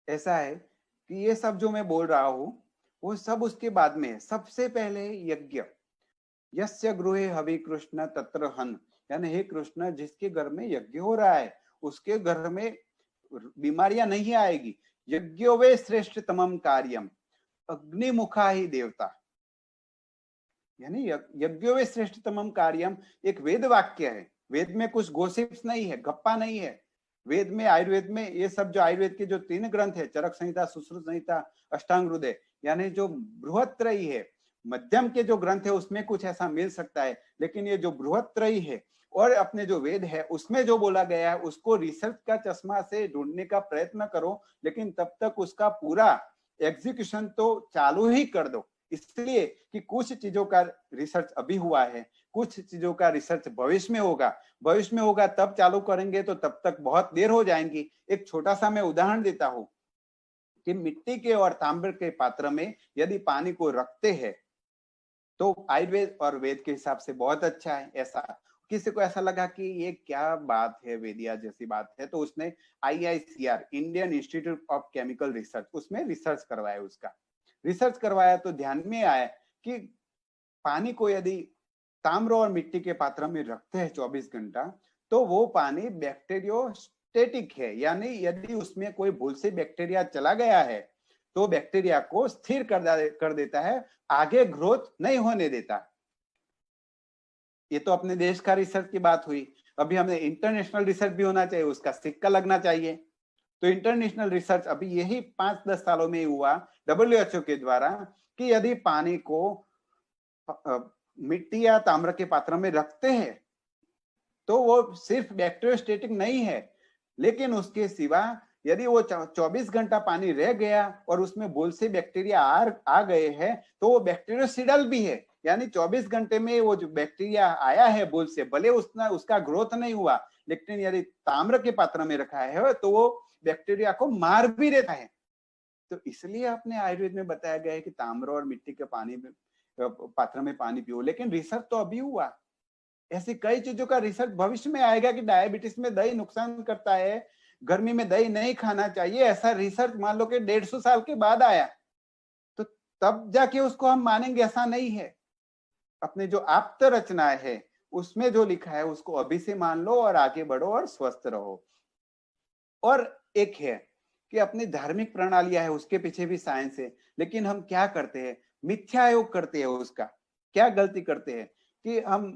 ऐसा है कि ये सब जो मैं बोल रहा हूं वो सब उसके बाद में है। सबसे पहले यज्ञ, यस्य गृहे हवि कृष्ण तत्र हन, यानी हे कृष्ण, जिसके घर में यज्ञ हो रहा है उसके घर में बीमारियां नहीं आएगी। यज्ञो वे श्रेष्ठ तमम कार्यम अग्निमुखा ही देवता, यानी यज्ञो वे श्रेष्ठ तमम कार्यम एक वेद वाक्य है। वेद में कुछ गोसिप्स नहीं है, गप्पा नहीं है। वेद में, आयुर्वेद में ये सब जो आयुर्वेद के जो 3 ग्रंथ है, चरक संहिता, सुश्रुत संहिता, अष्टांग हृदय, यानी जो बृहत्त्रयी है, मध्यम के जो ग्रंथ है उसमें कुछ ऐसा मिल सकता है, लेकिन ये जो बृहत्त्रयी है और अपने जो वेद है उसमें जो बोला गया है उसको रिसर्च का चश्मा से ढूंढने का प्रयत्न करो, लेकिन तब तक उसका पूरा एग्जीक्यूशन तो चालू ही कर दो। इसलिए कि कुछ चीजों का रिसर्च अभी हुआ है, कुछ चीजों का रिसर्च भविष्य में होगा। भविष्य में होगा तब चालू करेंगे तो तब तक बहुत देर हो जाएंगी। एक छोटा सा मैं उदाहरण देता हूं कि मिट्टी के और तांबे के पात्र में यदि पानी को रखते हैं तो आयुर्वेद और वेद के हिसाब से बहुत अच्छा है। ऐसा किसी को ऐसा लगा कि ये क्या बात है, वेदिया जैसी बात है, तो उसने IICR, Indian institute of chemical research, उसमें रिसर्च करवाया। उसका रिसर्च करवाया तो ध्यान में आया कि पानी को यदि ताम्र और मिट्टी के पात्र में रखते हैं 24 घंटा तो वो पानी बैक्टीरियोस्टेटिक है, यानी यदि उसमें कोई भूल से बैक्टीरिया चला गया है तो बैक्टीरिया को स्थिर कर देता है, आगे ग्रोथ नहीं होने देता। ये तो अपने देश का रिसर्च की बात हुई। अभी हमें इंटरनेशनल रिसर्च भी होना चाहिए, उसका सिक्का लगना चाहिए। तो इंटरनेशनल रिसर्च अभी यही 5-10 सालों में हुआ WHO के द्वारा कि यदि पानी को मिट्टी या ताम्र के पात्र में रखते हैं तो वो सिर्फ बैक्टीरियोस्टेटिक नहीं है, लेकिन उसके सिवा यदि वो 24 घंटा पानी रह गया और उसमें बोल से बैक्टीरिया आ गए हैं तो वो बैक्टीरियोसिडल भी है, यानी 24 घंटे में वो जो बैक्टीरिया आया है बोल से, भले उसका ग्रोथ नहीं हुआ, लेकिन यदि ताम्र के पात्र में रखा है तो वो बैक्टीरिया को मार भी देता है। तो इसलिए अपने आयुर्वेद में बताया गया है कि ताम्र और मिट्टी के पानी में पात्र में पानी पियो। लेकिन रिसर्च तो अभी हुआ, ऐसी कई चीजों का रिसर्च भविष्य में आएगा कि डायबिटीज में दही नुकसान करता है, गर्मी में दही नहीं खाना चाहिए, ऐसा रिसर्च मान लो कि 150 साल के बाद आया, तो तब जाके उसको हम मानेंगे, ऐसा नहीं है। अपने जो आप्त रचना है उसमें जो लिखा है उसको अभी से मान लो और आगे बढ़ो और स्वस्थ रहो। और एक है कि अपनी धार्मिक प्रणालियां है उसके पीछे भी साइंस है, लेकिन हम क्या करते हैं, मिथ्यायोग करते हैं। उसका क्या गलती करते हैं कि हम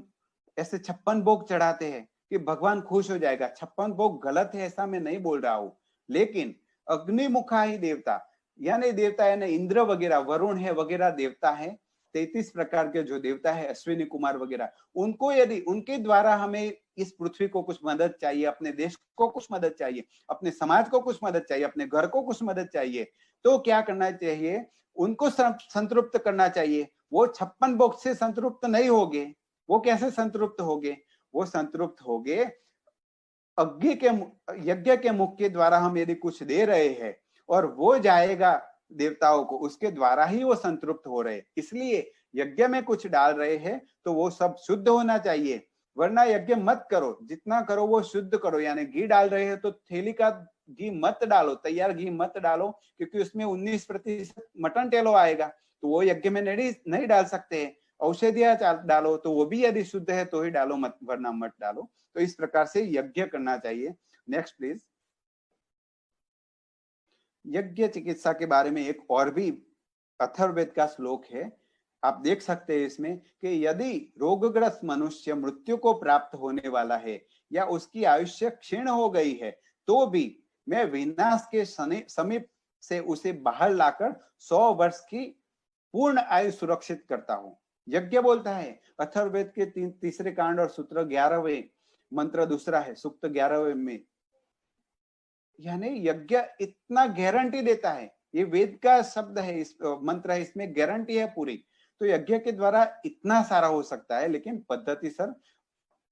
ऐसे 56 भोग चढ़ाते हैं कि भगवान खुश हो जाएगा। 56 भोग गलत है ऐसा मैं नहीं बोल रहा हूं, लेकिन अग्निमुखा ही देवता, यानी देवता यानी इंद्र वगैरह, वरुण है वगैरह देवता है, 33 प्रकार के जो देवता है, अश्विनी कुमार वगैरह, उनको यदि उनके द्वारा हमें इस पृथ्वी को कुछ मदद चाहिए, अपने देश को कुछ मदद चाहिए, अपने समाज को कुछ मदद चाहिए, अपने घर को कुछ मदद चाहिए, तो क्या करना चाहिए, उनको संतृप्त करना चाहिए। वो 56 भोग से संतृप्त नहीं होगे। वो कैसे संतृप्त होगे, वो संतृप्त होगे यज्ञ के मुख के द्वारा हम यदि कुछ दे रहे हैं और वो जाएगा देवताओं को, उसके द्वारा ही वो संतृप्त हो रहे। इसलिए यज्ञ में कुछ डाल रहे हैं तो वो सब शुद्ध होना चाहिए, वरना यज्ञ मत करो। जितना करो वो शुद्ध करो, यानी घी डाल रहे हैं तो थैली का घी मत डालो, तैयार घी मत डालो, क्योंकि उसमें 19% मटन टेलो आएगा, तो वो यज्ञ में नहीं डाल सकते हैं। औषधियां डालो तो वो भी यदि शुद्ध है तो ही डालो, मत वरना मत डालो। तो इस प्रकार से यज्ञ करना चाहिए। Next please. यज्ञ चिकित्सा के बारे में एक और भी अथर्ववेद का श्लोक है, आप देख सकते हैं इसमें कि यदि रोगग्रस्त मनुष्य मृत्यु को प्राप्त होने वाला है या उसकी आयुष्य क्षीण हो गई है, तो भी मैं विनाश के समीप से उसे बाहर लाकर 100 वर्ष की पूर्ण आयु सुरक्षित करता हूं। यज्ञ बोलता है अथर्ववेद के तीसरे कांड और सूत्र 11वें मंत्र दूसरा है, सूक्त 11वें में, यानी यज्ञ इतना गारंटी देता है, ये वेद का शब्द है, इस मंत्र है, इसमें गारंटी है पूरी। तो यज्ञ के द्वारा इतना सारा हो सकता है, लेकिन पद्धति सर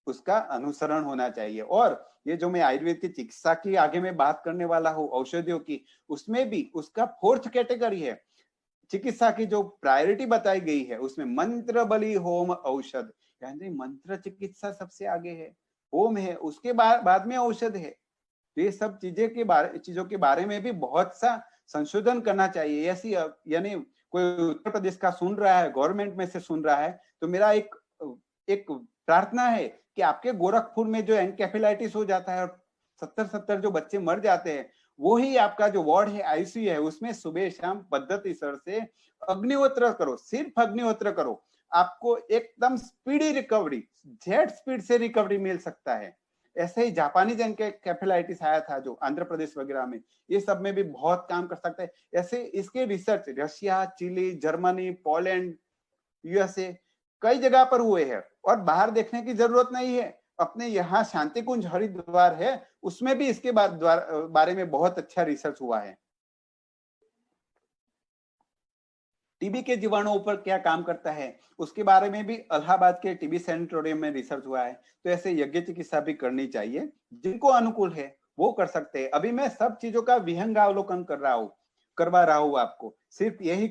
उसका अनुसरण होना चाहिए। और ये जो मैं आयुर्वेद की चिकित्सा की आगे में बात करने वाला हूँ औषधियों की, उसमें भी उसका 4th कैटेगरी है चिकित्सा की, जो प्रायोरिटी बताई गई है उसमें मंत्र बलि होम औषध, यानी मंत्र चिकित्सा सबसे आगे है, होम है, उसके बाद में औषध है। तो ये सब चीजों के बारे में भी बहुत सा संशोधन करना चाहिए। ऐसी यानी कोई उत्तर प्रदेश का सुन रहा है, गवर्नमेंट में से सुन रहा है, तो मेरा एक प्रार्थना है कि आपके गोरखपुर में जो एनकेफेलाइटिस हो जाता है और 70 जो बच्चे मर जाते हैं, वो ही आपका जो वार्ड है आईसीयू है, उसमें सुबह शाम पद्धति सर से अग्निहोत्र करो, सिर्फ अग्निहोत्र करो, आपको एकदम स्पीडी रिकवरी, जेट स्पीड से रिकवरी मिल सकता है। ऐसे ही जापानीज एनकेफेलाइटिस आया था जो आंध्र प्रदेश वगैरह में, ये सब में भी बहुत काम कर सकता है। ऐसे इसके research Russia, Chile, Germany, Poland, USA कई जगह पर हुए हैं, और बाहर देखने की जरूरत नहीं है। अपने यहाँ शांति कुंज हरिद्वार है, उसमें भी इसके बारे में बहुत अच्छा रिसर्च हुआ है। टीबी के जीवाणुओं पर क्या काम करता है उसके बारे में भी इलाहाबाद के टीबी सैनिटोरियम में रिसर्च हुआ है। तो ऐसे यज्ञ चिकित्सा भी करनी चाहिए, जिनको अनुकूल है वो कर सकते हैं। अभी मैं सब चीजों का विहंगावलोकन करवा रहा हूँ आपको, सिर्फ यही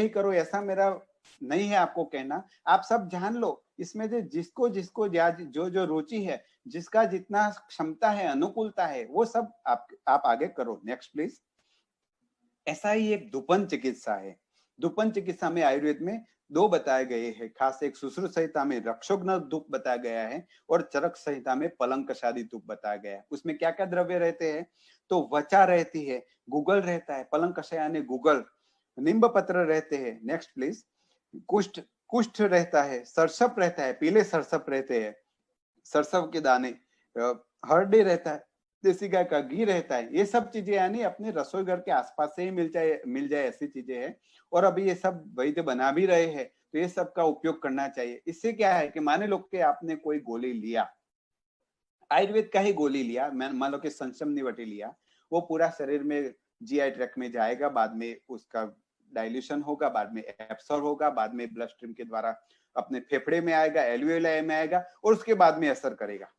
करो ऐसा मेरा नहीं है आपको कहना। आप सब जान लो इसमें जो जिसको जिसको जो रुचि है, जिसका जितना क्षमता है, अनुकूलता है, वो सब आप आगे करो। Next please. ऐसा ही एक धूपन चिकित्सा है। धूपन चिकित्सा में आयुर्वेद में 2 बताए गए हैं खास, एक सुश्रुत संहिता में रक्षोघ्न धूप बताया गया है और चरक संहिता में पलंकशादी धूप बताया गया है। उसमें क्या क्या द्रव्य रहते हैं, तो वचा रहती है, गुगल रहता है, पलंकशयानी गुगल, निम्ब पत्र रहते हैं, नेक्स्ट प्लीज, कुष्ठ कुष्ठ रहता है, सरसप रहता है, पीले सरसप रहते हैं, सरसव के दाने, हरडे रहता है, देसी गाय का घी रहता है। ये सब चीजें यानी अपने रसोई घर के आसपास से ही मिल जाए ऐसी चीजें हैं। और अभी ये सब वैद्य बना भी रहे हैं, तो ये सब का उपयोग करना चाहिए। इससे क्या है कि माने लो कि आपने कोई गोली लिया, आयुर्वेद का ही गोली लिया, मान लो कि संशम निवटी लिया, वो पूरा शरीर में जीआई ट्रैक्ट में जाएगा, बाद में उसका डाइल्यूशन होगा, बाद में एब्सॉर्ब होगा, बाद में ब्लड स्ट्रीम के द्वारा अपने फेफड़े में आएगा, एल्वियोलाई में आएगा, और उसके बाद में असर करेगा।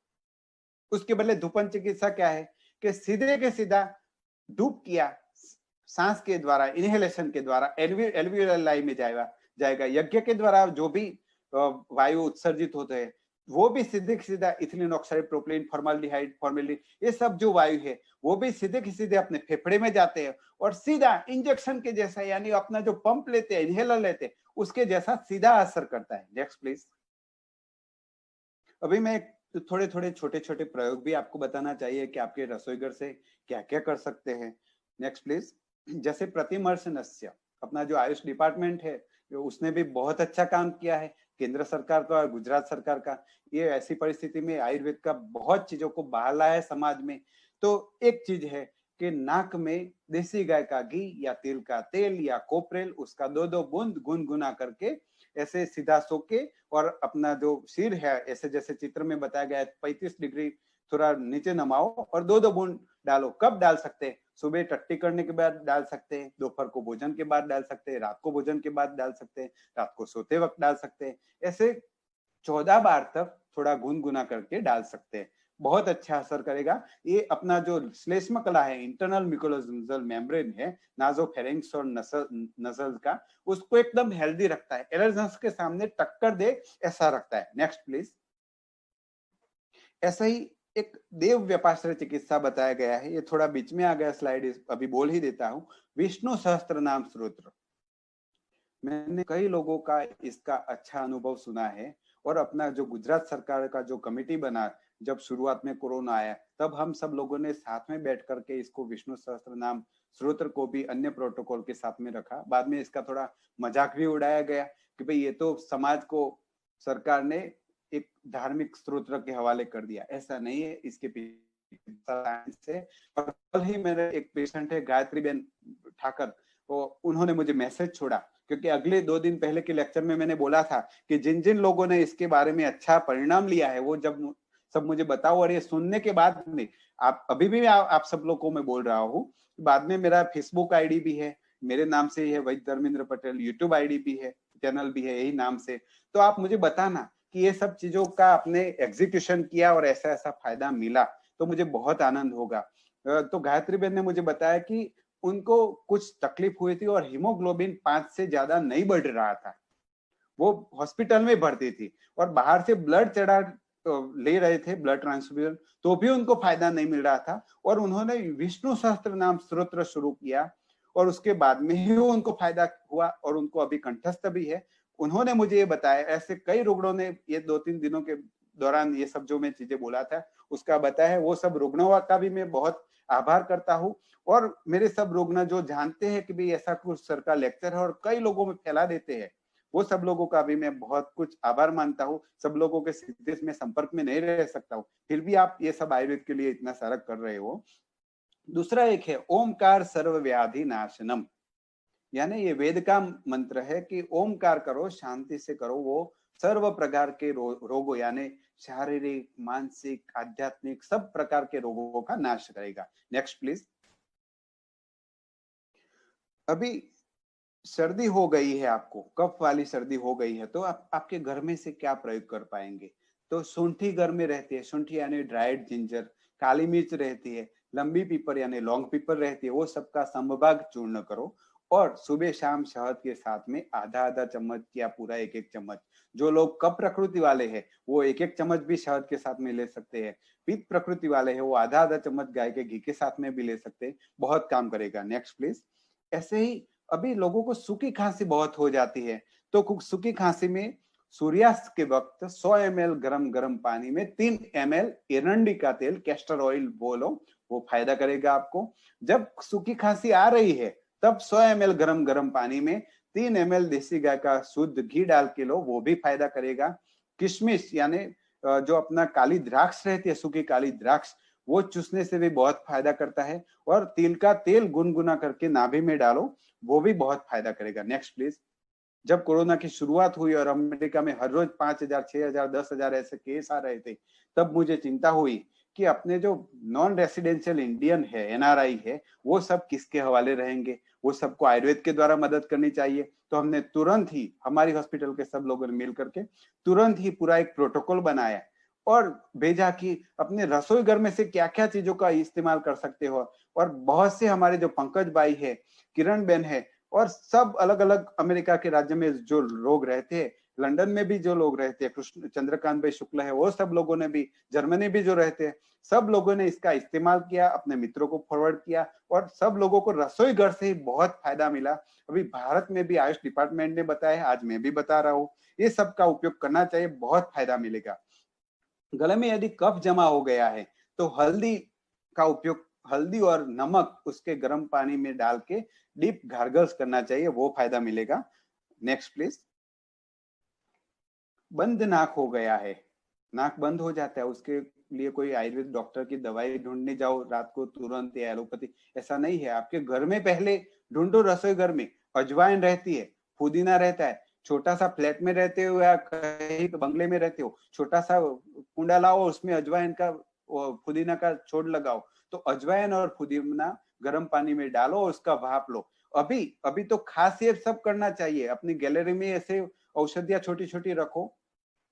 उसके बदले धूपन चिकित्सा क्या है कि सीधे के सीधा धूप किया, सांस के द्वारा, इनहेलेशन के द्वारा एल्वियोलाई में जाएगा। यज्ञ के द्वारा जो भी वायु उत्सर्जित होते हैं वो भी सीधे सीधा ethylene oxide, propylene, formaldehyde, formalin, ये सब जो वायु है वो भी सीधे सीधे अपने फेफड़े में जाते हैं और सीधा इंजेक्शन के जैसा, यानी अपना जो पंप लेते हैं, इनहेलर लेते हैं, उसके जैसा सीधा असर करता है। Next please. अभी मैं थोड़े थोड़े छोटे छोटे प्रयोग भी आपको बताना चाहिए कि आपके रसोई घर से क्या क्या कर सकते हैं। Next please. जैसे प्रतिमर्शनस्य, अपना जो आयुष डिपार्टमेंट है उसने भी बहुत अच्छा काम किया है, केंद्र सरकार का और गुजरात सरकार का। ये ऐसी परिस्थिति में आयुर्वेद का बहुत चीजों को बाहर लाया है समाज में। तो एक चीज है कि नाक में देसी गाय का घी या तिल का तेल या कोपरेल, उसका 2-2 बूंद गुनगुना करके ऐसे सीधा सो के, और अपना जो सिर है ऐसे जैसे चित्र में बताया गया है 35 डिग्री थोड़ा नीचे नमाओ और 2-2 बूंद डालो। कब डाल सकते हैं? सुबह टट्टी करने के बाद डाल सकते हैं, दोपहर को भोजन के बाद डाल सकते हैं, रात को भोजन के बाद डाल सकते हैं, रात को सोते वक्त डाल सकते हैं। ऐसे 14 बार तक थोड़ा गुनगुना करके डाल सकते हैं, बहुत अच्छा असर करेगा। ये अपना जो श्लेष्म कला है, इंटरनल म्यूकोलॉजिकल मेम्ब्रेन है, नासोफेरिंक्स और नसल्स का, उसको एकदम हेल्दी रखता है, एलर्जेंस के सामने टक्कर दे ऐसा रखता है। Next please. ऐसा ही एक देव व्यापाश्रय चिकित्सा बताया गया है, ये थोड़ा बीच में आ गया स्लाइड, अभी बोल ही देता हूँ। विष्णु सहस्त्र नाम स्तोत्र, मैंने कई लोगों का इसका अच्छा अनुभव सुना है, और अपना जो गुजरात सरकार का जो कमेटी बना, जब शुरुआत में कोरोना आया तब हम सब लोगों ने साथ में बैठ करके इसको विष्णु सहस्त्र नाम श्रोत्र को भी अन्य प्रोटोकॉल के साथ में रखा। बाद में इसका थोड़ा मजाक भी उड़ाया गया कि भाई ये तो समाज को सरकार ने एक धार्मिक स्त्रोत्र के हवाले कर दिया। ऐसा नहीं है, इसके पीछे साइंस है। और कल ही मेरे एक पेशेंट है गायत्री बेन ठाकर, तो उन्होंने मुझे मैसेज छोड़ा, क्योंकि अगले 2 दिन पहले के लेक्चर में मैंने बोला था कि जिन जिन लोगों ने इसके बारे में अच्छा परिणाम लिया है वो जब सब मुझे बताओ। और ये सुनने के बाद में आप अभी भी आप सब लोगों को मैं बोल रहा हूँ, बाद में मेरा फेसबुक आईडी भी है, मेरे नाम से ही है वैद्य धर्मेंद्र पटेल, यूट्यूब आईडी भी है, चैनल भी है यही नाम से। तो आप मुझे बताना कि ये सब चीजों का आपने एग्जीक्यूशन किया और ऐसा ऐसा फायदा मिला, तो मुझे बहुत आनंद होगा। तो गायत्री बेन ने मुझे बताया कि उनको कुछ तकलीफ हुई थी और हीमोग्लोबिन 5 से ज्यादा नहीं बढ़ रहा था। वो हॉस्पिटल में भर्ती थी और बाहर से ब्लड चढ़ा ले रहे थे, ब्लड ट्रांसफ्यूजन, तो भी उनको फायदा नहीं मिल रहा था। और उन्होंने विष्णु सहस्त्र नाम स्तोत्र शुरू किया और उसके बाद में ही उनको फायदा हुआ और उनको अभी कंठस्थ भी है। उन्होंने मुझे ये बताया, ऐसे कई रुग्णों ने ये 2-3 दिनों के दौरान ये सब जो मैं चीजें बोला था उसका बताया। वो सब रुग्णों का भी मैं बहुत आभार करता हूँ। और मेरे सब रुग्ण जो जानते हैं कि भाई ऐसा कुछ सर का लेक्चर है और कई लोगों में फैला देते हैं, वो सब लोगों का भी मैं बहुत कुछ आभार मानता हूँ। सब लोगों के सीधे में संपर्क में नहीं रह सकता हूँ, फिर भी आप ये सब आयुर्वेद के लिए इतना सारा कर रहे हो। दूसरा एक है ओमकार सर्व व्याधि नाशनम, यानी ये वेद का मंत्र है कि ओमकार करो, शांति से करो, वो सर्व प्रकार के रोगों यानी शारीरिक, मानसिक, आध्यात्मिक सब प्रकार के रोगों का नाश करेगा। Next please. अभी सर्दी हो गई है, आपको कफ वाली सर्दी हो गई है, तो आप आपके घर में से क्या प्रयोग कर पाएंगे? तो शुंठी घर में रहती है, शुंठी यानी ड्राइड जिंजर, काली मिर्च रहती है, लंबी पीपर यानी लॉन्ग पीपर रहती है, वो सबका समभाग चूर्ण करो और सुबह शाम शहद के साथ में आधा आधा चम्मच या पूरा 1-1 चम्मच। जो लोग कफ प्रकृति वाले हैं वो 1-1 चम्मच भी शहद के साथ में ले सकते हैं। पित्त प्रकृति वाले हैं वो आधा आधा चम्मच गाय के घी के साथ में भी ले सकते हैं, बहुत काम करेगा। Next please. ऐसे ही अभी लोगों को सूखी खांसी बहुत हो जाती है, तो सूखी खांसी में सूर्यास्त के वक्त 100 ml गरम गरम पानी में 3 ml एरंडी का तेल, कैस्टर ऑयल बोलो, वो फायदा करेगा आपको। जब सूखी खांसी आ रही है तब 100 ml गरम गरम पानी में 3 ml देसी गाय का शुद्ध घी डाल के लो, वो भी फायदा करेगा। किशमिश यानी जो अपना काली द्राक्ष रहती है, सूखी काली द्राक्ष, वो चूसने से भी बहुत फायदा करता है। और तिल का तेल गुनगुना करके नाभि में डालो, वो भी बहुत फायदा करेगा। Next please. जब कोरोना की शुरुआत हुई और अमेरिका में हर रोज 5,000, 6,000, 10,000 ऐसे केस आ रहे थे, तब मुझे चिंता हुई कि अपने जो नॉन रेसिडेंशियल इंडियन है, एनआरआई है, वो सब किसके हवाले रहेंगे? वो सबको आयुर्वेद के द्वारा मदद करनी चाहिए। तो हमने तुरंत ही, हमारी हॉस्पिटल के सब लोगों ने मिल करके तुरंत ही पूरा एक प्रोटोकॉल बनाया और भेजा कि अपने रसोई घर में से क्या क्या चीजों का इस्तेमाल कर सकते हो। और बहुत से हमारे जो पंकज भाई है, किरण बेन है, और सब अलग अलग अमेरिका के राज्य में जो लोग रहते हैं, लंदन में भी जो लोग रहते हैं, कृष्ण चंद्रकांत भाई शुक्ल है, वो सब लोगों ने भी, जर्मनी भी जो रहते हैं, सब लोगों ने इसका इस्तेमाल किया, अपने मित्रों को फॉरवर्ड किया और सब लोगों को रसोई घर से ही बहुत फायदा मिला। अभी भारत में भी आयुष डिपार्टमेंट ने बताया, आज मैं भी बता रहा हूँ, ये सब का उपयोग करना चाहिए, बहुत फायदा मिलेगा। गले में यदि कफ जमा हो गया है तो हल्दी का उपयोग, हल्दी और नमक उसके गर्म पानी में डाल के डीप गार्गल्स करना चाहिए, वो फायदा मिलेगा। Next please. बंद नाक हो गया है, नाक बंद हो जाता है, उसके लिए कोई आयुर्वेद डॉक्टर की दवाई ढूंढने जाओ रात को तुरंत या एलोपैथी, ऐसा नहीं है। आपके घर में पहले ढूंढो, रसोई घर में अजवाइन रहती है, पुदीना रहता है, छोटा सा फ्लैट में रहते हो या कहीं बंगले में रहते हो, छोटा सा कुंडा लाओ, उसमें अजवाइन का पुदीना का छोड़ लगाओ, तो अजवाइन और पुदीना गर्म पानी में डालो, उसका भाप लो। अभी अभी तो खास ये सब करना चाहिए, अपनी गैलरी में ऐसे औषधियां छोटी छोटी रखो,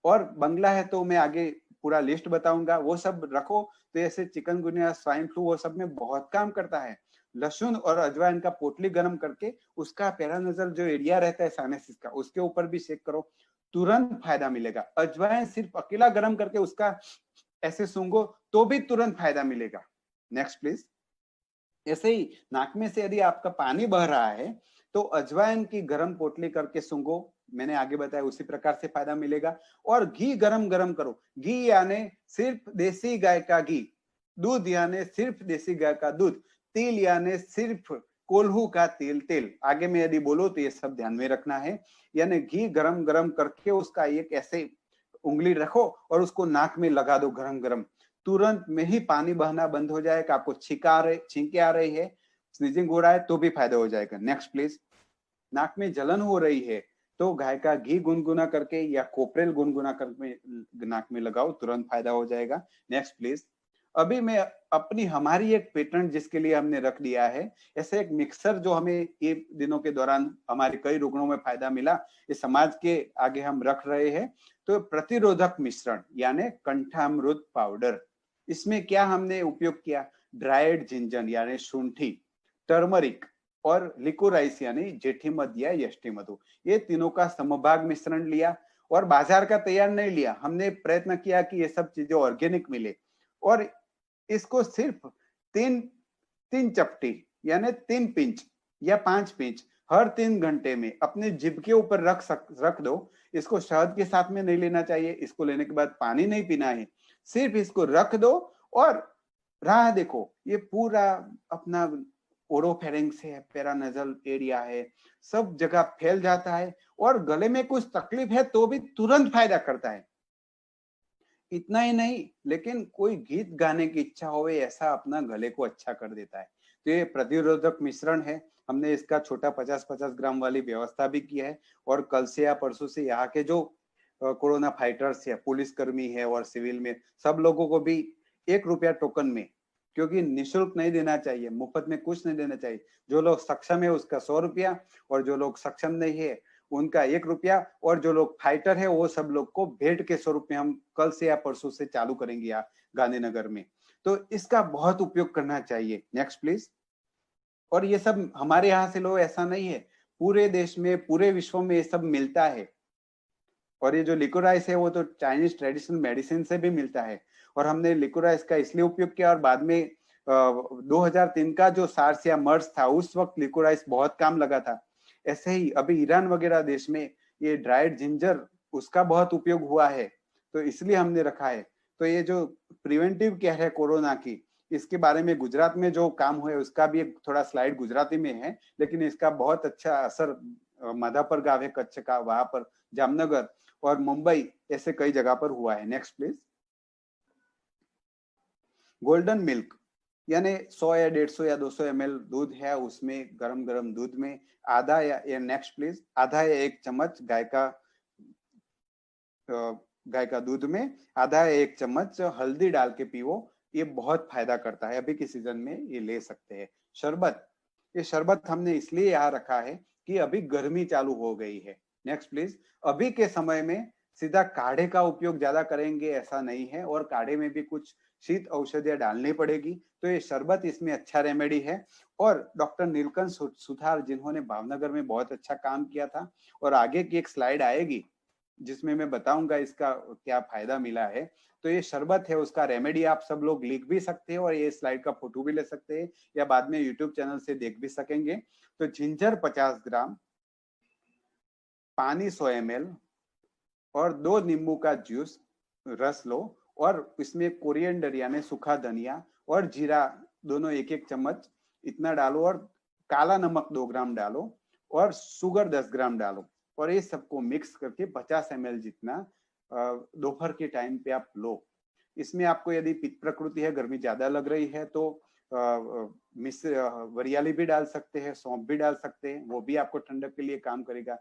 और बंगला है तो मैं आगे पूरा लिस्ट बताऊंगा, वो सब रखो। तो ऐसे चिकनगुनिया, स्वाइन फ्लू, वो सब में बहुत काम करता है। लहसुन और अजवाइन का पोटली गर्म करके उसका पैरानजल जो एरिया रहता है साइनसिस का, उसके ऊपर भी सेक करो, तुरंत फायदा मिलेगा। अजवाइन सिर्फ अकेला गर्म करके उसका ऐसे सूंघो तो भी तुरंत फायदा मिलेगा। Next please. ऐसे ही नाक में से यदि आपका पानी बह रहा है तो अजवाइन की गर्म पोटली करके सूंघो, मैंने आगे बताया उसी प्रकार से फायदा मिलेगा। और घी गरम गरम करो, घी यानी सिर्फ देसी गाय का घी, दूध यानी सिर्फ देसी गाय का दूध, तिल यानी सिर्फ कोल्हू का तेल, आगे में यदि बोलो तो ये सब ध्यान में रखना है। यानी घी गरम गरम करके उसका एक ऐसे उंगली रखो और उसको नाक में लगा दो गरम गरम, तुरंत में ही पानी बहना बंद हो जाएगा। आपको छींके आ रही है, स्नीजिंग हो रहा है तो भी फायदा हो जाएगा। Next please. नाक में जलन हो रही है तो गाय का घी गुनगुना करके या कोपरेल गुनगुना करके नाक में लगाओ, तुरंत फायदा हो जाएगा। Next please. अभी मैं अपनी हमारी एक पेटेंट जिसके लिए हमने रख दिया है, ऐसे एक मिक्सर जो हमें ये दिनों के दौरान हमारे कई रुग्णों में फायदा मिला, ये समाज के आगे हम रख रहे हैं। तो प्रतिरोधक मिश्रण यानी कंठामृत पाउडर, इसमें क्या हमने उपयोग किया, ड्राइड जिंजर यानी शुंठी, टर्मरिक और लिकोराइस यानी जेठीमध या यष्टिमधु, ये तीनों का समभाग मिश्रण लिया और बाजार का तैयार नहीं लिया। हमने प्रयत्न किया कि ये सब चीजें ऑर्गेनिक मिले और इसको सिर्फ तीन चपटी यानी 3 पिंच या 5 पिंच हर 3 घंटे में अपने जिभ के ऊपर रख दो। इसको शहद के साथ में नहीं लेना चाहिए, इसको लेने के बाद पानी नहीं पीना है, सिर्फ इसको रख दो और राह देखो, ये पूरा अपना ओरोफेरिंक्स है, पेरानजल एरिया है, सब जगह फैल जाता है और गले में कुछ तकलीफ है तो भी तुरंत फायदा करता है। इतना ही नहीं, लेकिन कोई गीत गाने की इच्छा होवे ऐसा अपना गले को अच्छा कर देता है। तो ये प्रतिरोधक मिश्रण है। हमने इसका छोटा 50-50 ग्राम वाली व्यवस्था भी की है और कल से या परसों से यहाँ के जो कोरोना फाइटर्स है, पुलिसकर्मी है और सिविल में सब लोगों को भी 1 रुपया टोकन में, क्योंकि निःशुल्क नहीं देना चाहिए, मुफ्त में कुछ नहीं देना चाहिए। जो लोग सक्षम है उसका 100 रुपया और जो लोग सक्षम नहीं है उनका 1 रुपया, और जो लोग फाइटर है वो सब लोग को भेंट के स्वरूप में हम कल से या परसों से चालू करेंगे यहाँ गांधीनगर में। तो इसका बहुत उपयोग करना चाहिए। Next please. और ये सब हमारे यहाँ से लो ऐसा नहीं है, पूरे देश में पूरे विश्व में ये सब मिलता है। और ये जो लिकोराइस है वो तो चाइनीज ट्रेडिशनल मेडिसिन से भी मिलता है और हमने लिकोराइस का इसलिए उपयोग किया और बाद में 2003 का जो सार्स या मर्स था उस वक्त लिकोराइस बहुत काम लगा था। ऐसे ही अभी ईरान वगैरह देश में ये ड्राइड जिंजर उसका बहुत उपयोग हुआ है, तो इसलिए हमने रखा है। तो ये जो प्रिवेंटिव केयर है कोरोना की, इसके बारे में गुजरात में जो काम हुआ है उसका भी एक थोड़ा स्लाइड गुजराती में है, लेकिन इसका बहुत अच्छा असर माधापर गांव है कच्छ का, वहां पर जामनगर और मुंबई ऐसे कई जगह पर हुआ है। Next please. गोल्डन मिल्क यानी 100 या 150 या 200 ml दूध है, उसमें गरम गरम दूध में आधा या नेक्स्ट प्लीज, आधा या 1 चम्मच गाय का दूध में आधा या 1 चम्मच हल्दी डाल के पीवो, ये बहुत फायदा करता है। अभी के सीजन में ये ले सकते हैं। शरबत, ये शरबत हमने इसलिए यहाँ रखा है कि अभी गर्मी चालू हो गई है। Next please. अभी के समय में सीधा काढ़े का उपयोग ज्यादा करेंगे ऐसा नहीं है, और काढ़े में भी कुछ शीत औषधियां डालनी पड़ेगी, तो ये शरबत इसमें अच्छा रेमेडी है। और डॉक्टर नीलकंठ सुथार जिन्होंने भावनगर में बहुत अच्छा काम किया था, और आगे की एक स्लाइड आएगी जिसमें मैं बताऊंगा इसका क्या फायदा मिला है। तो ये शरबत है, उसका रेमेडी आप सब लोग लिख भी सकते हैं और ये स्लाइड का फोटो भी ले सकते हैं या बाद में यूट्यूब चैनल से देख भी सकेंगे। तो जिंजर 50 ग्राम, पानी 100 ml और 2 नींबू का जूस रस लो, और इसमें कोरिएंडर यानी सूखा धनिया और जीरा दोनों 1-1 चम्मच इतना डालो, और काला नमक 2 ग्राम डालो और शुगर 10 ग्राम डालो, और ये सबको मिक्स करके 50 ml जितना दोपहर के टाइम पे आप लो। इसमें आपको यदि पित्त प्रकृति है, गर्मी ज्यादा लग रही है, तो वरियाली भी डाल सकते हैं, सौंफ भी डाल सकते हैं, वो भी आपको ठंडक के लिए काम करेगा।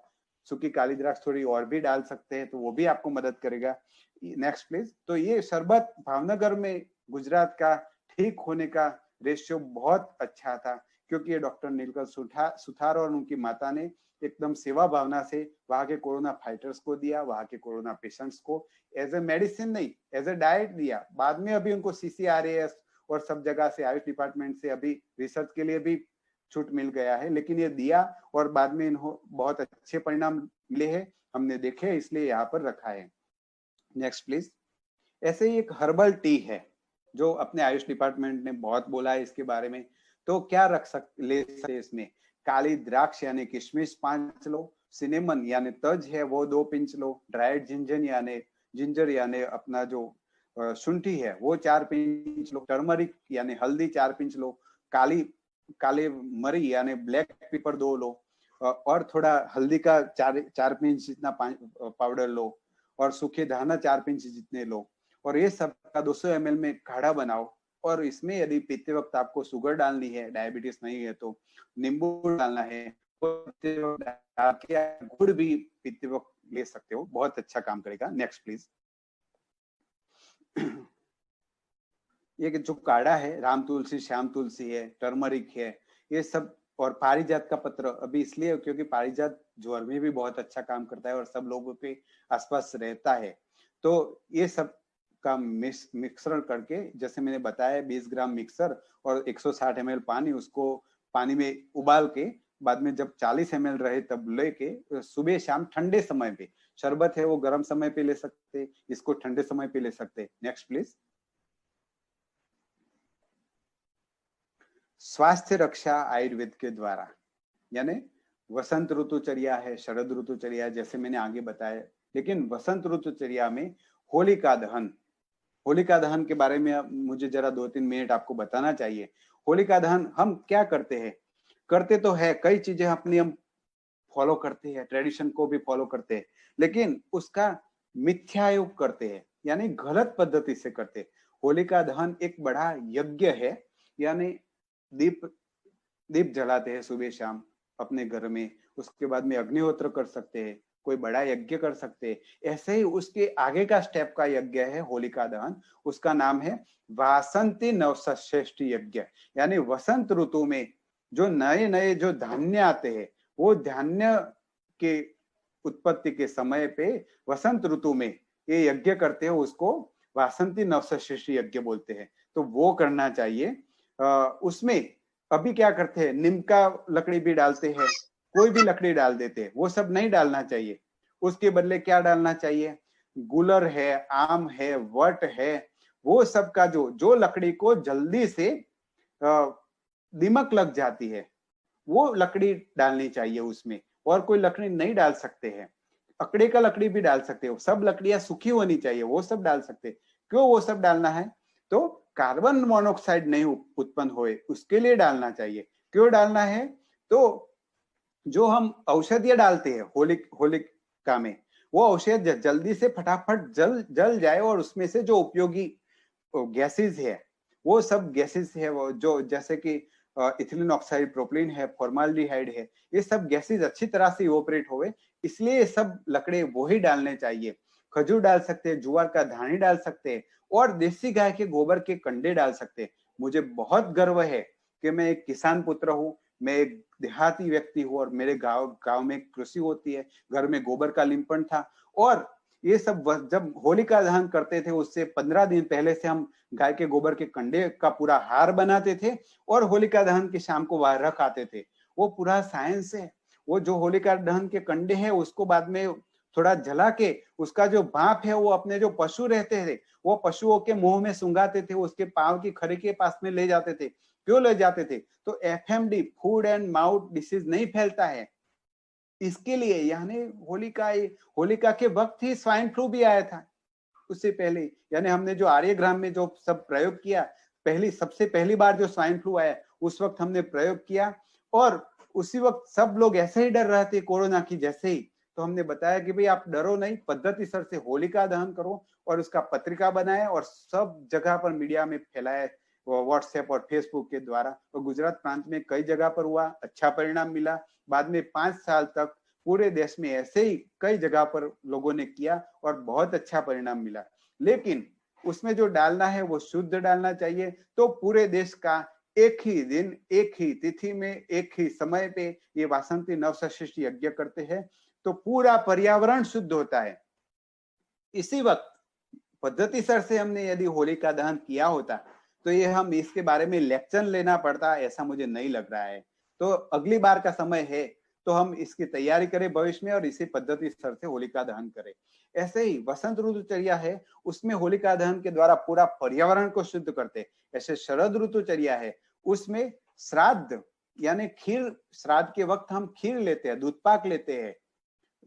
सूखी काली द्राक्ष थोड़ी और भी डाल सकते हैं तो वो भी आपको मदद करेगा। Next please. तो ये शरबत भावनगर में गुजरात का ठीक होने का रेशियो बहुत अच्छा था, क्योंकि ये डॉक्टर नीलकंठ सुथार और उनकी माता ने एकदम सेवा भावना से वहां के कोरोना फाइटर्स को दिया, वहां के कोरोना पेशेंट्स को एज ए मेडिसिन नहीं एज ए डाइट दिया। बाद में अभी उनको CCRAS और सब जगह से आयुष डिपार्टमेंट से अभी रिसर्च के लिए भी छूट मिल गया है, लेकिन ये दिया और बाद में इन्हों बहुत अच्छे परिणाम मिले हैं, हमने देखे, इसलिए यहाँ पर रखा है। Next please. ऐसे ही एक हर्बल टी है जो अपने आयुष डिपार्टमेंट ने बहुत बोला है इसके बारे में। तो क्या ले सकते इसमें, काली द्राक्ष यानी किशमिश 5 लो, सिनेमन यानी तज है वो 2 पिंच लो, ड्राइड जिंजर यानी अपना जो शुंठी है वो 4 पिंच लो, टर्मरिक यानी हल्दी 4 पिंच लो, काली काले मरी यानी ब्लैक पेपर 2 लो, और थोड़ा हल्दी का 4 पिंच जितना पाउडर लो, और सूखे धाना 4 पिंच जितने लो, और ये सब का 200 ml में काढ़ा बनाओ। और इसमें यदि पीते वक्त आपको शुगर डालनी है, डायबिटीज नहीं है तो नींबू डालना है, गुड़ भी पीते वक्त ले सकते हो, बहुत अच्छा काम करेगा। Next please. ये जो काढ़ा है, राम तुलसी, श्याम तुलसी है, टर्मरिक है, ये सब, और पारिजात का पत्र, अभी इसलिए क्योंकि पारिजात ज्वर में भी बहुत अच्छा काम करता है और सब लोगों के आसपास रहता है। तो ये सब का मिश्रण करके, जैसे मैंने बताया 20 ग्राम मिक्सर और 160 ml पानी, उसको पानी में उबाल के बाद में जब 40 ml रहे तब लेके सुबह शाम ठंडे समय पे, शरबत है वो गर्म समय पे ले सकते, इसको ठंडे समय पे ले सकते। Next please. स्वास्थ्य रक्षा आयुर्वेद के द्वारा, यानी वसंत ऋतुचर्या है, शरद ऋतुचर्या जैसे मैंने आगे बताया, लेकिन वसंत ऋतुचर्या में होलिका दहन, होलिका दहन के बारे में मुझे जरा 2-3 मिनट आपको बताना चाहिए। होलिका दहन हम क्या करते हैं? करते तो है कई चीजें अपनी हम फॉलो करते हैं, ट्रेडिशन को भी फॉलो करते हैं, लेकिन उसका मिथ्यायोग करते हैं, यानी गलत पद्धति से करते हैं। होलिका दहन एक बड़ा यज्ञ है, यानी दीप दीप जलाते हैं सुबह शाम अपने घर में, उसके बाद में अग्निहोत्र कर सकते हैं, कोई बड़ा यज्ञ कर सकते हैं। ऐसे ही उसके आगे का स्टेप का यज्ञ है होलिका दहन, उसका नाम है वासंती नवसृष्टि यज्ञ। यानी वसंत ऋतु में जो नए नए जो धान्य आते हैं, वो धान्य के उत्पत्ति के समय पे वसंत ऋतु में ये यज्ञ करते हैं, उसको वासंती नवसृष्टि यज्ञ बोलते हैं। तो वो करना चाहिए। उसमें अभी क्या करते हैं, नीम का लकड़ी भी डालते हैं, कोई भी लकड़ी डाल देते हैं, वो सब नहीं डालना चाहिए। उसके बदले क्या डालना चाहिए? गुलर है, आम है, वट है, वो सब का जो लकड़ी को जल्दी से दीमक लग जाती है, वो लकड़ी डालनी चाहिए उसमें, और कोई लकड़ी नहीं डाल सकते हैं। अकड़े का लकड़ी भी डाल सकते हो, सब लकड़ियां सूखी होनी चाहिए, वो सब डाल सकते। क्यों वो सब डालना है? तो कार्बन मोनोऑक्साइड नहीं उत्पन्न होए उसके लिए डालना चाहिए। क्यों डालना है? तो जो हम औषधियां डालते हैं होलिका में, वो औषध जल्दी से फटाफट जल जाए, और उसमें से जो उपयोगी गैसेस है, वो सब गैसेस है, वो जो जैसे कि इथिलीन ऑक्साइड, प्रोपिलीन है, फॉर्माल्डिहाइड है, ये सब गैसेस अच्छी तरह से इवोपरेट होवे, इसलिए ये सब लकड़े वो ही डालने चाहिए। खजूर डाल सकते हैं, जुआर का धानी डाल सकते हैं, और देसी गाय के गोबर के कंडे डाल सकते हैं। मुझे बहुत गर्व है कि मैं एक किसान पुत्र हूँ, मैं एक देहाती व्यक्ति हूँ, और मेरे गांव में कृषि होती है, घर में गोबर का लिंपन था, और ये सब जब होलिका दहन करते थे उससे 15 दिन पहले से हम गाय के गोबर के कंडे का पूरा हार बनाते थे, और होलिका दहन की शाम को वहां रख आते थे। वो पूरा साइंस है। वो जो होलिका दहन के कंडे हैं उसको बाद में थोड़ा जला के उसका जो भाप है वो अपने जो पशु रहते थे वो पशुओं के मुंह में सुंगाते थे, उसके पांव की खड़ी के पास में ले जाते थे। क्यों ले जाते थे? तो FMD, food and mouth disease नहीं फैलता है, इसके लिए। यानी होलिका के वक्त ही स्वाइन फ्लू भी आया था, उससे पहले। यानी हमने जो आर्यग्राम में जो सब प्रयोग किया, सबसे पहली बार जो स्वाइन फ्लू आया उस वक्त हमने प्रयोग किया, और उसी वक्त सब लोग ऐसे ही डर रहे थे कोरोना की जैसे ही। तो हमने बताया कि भाई आप डरो नहीं, पद्धति सर से होलिका दहन करो, और उसका पत्रिका बनाए और सब जगह पर मीडिया में फैलाए, व्हाट्सएप और फेसबुक के द्वारा। और गुजरात प्रांत में कई जगह पर हुआ, अच्छा परिणाम मिला। बाद में 5 साल तक पूरे देश में ऐसे ही कई जगह पर लोगों ने किया और बहुत अच्छा परिणाम मिला। लेकिन उसमें जो डालना है वो शुद्ध डालना चाहिए। तो पूरे देश का एक ही दिन, एक ही तिथि में, एक ही समय पे ये वासंती नवसृष्टि यज्ञ करते हैं, तो पूरा पर्यावरण शुद्ध होता है। इसी वक्त पद्धति सर से हमने यदि होलिका दहन किया होता तो ये हम इसके बारे में लेक्चर लेना पड़ता, ऐसा मुझे नहीं लग रहा है। तो अगली बार का समय है तो हम इसकी तैयारी करें भविष्य में, और इसी पद्धति सर से होलिका दहन करें। ऐसे ही वसंत ऋतुचर्या है, उसमें होलिका दहन के द्वारा पूरा पर्यावरण को शुद्ध करते। ऐसे शरद ऋतुचर्या है, उसमें श्राद्ध यानी खीर, श्राद्ध के वक्त हम खीर लेते हैं, दूध पाक लेते हैं,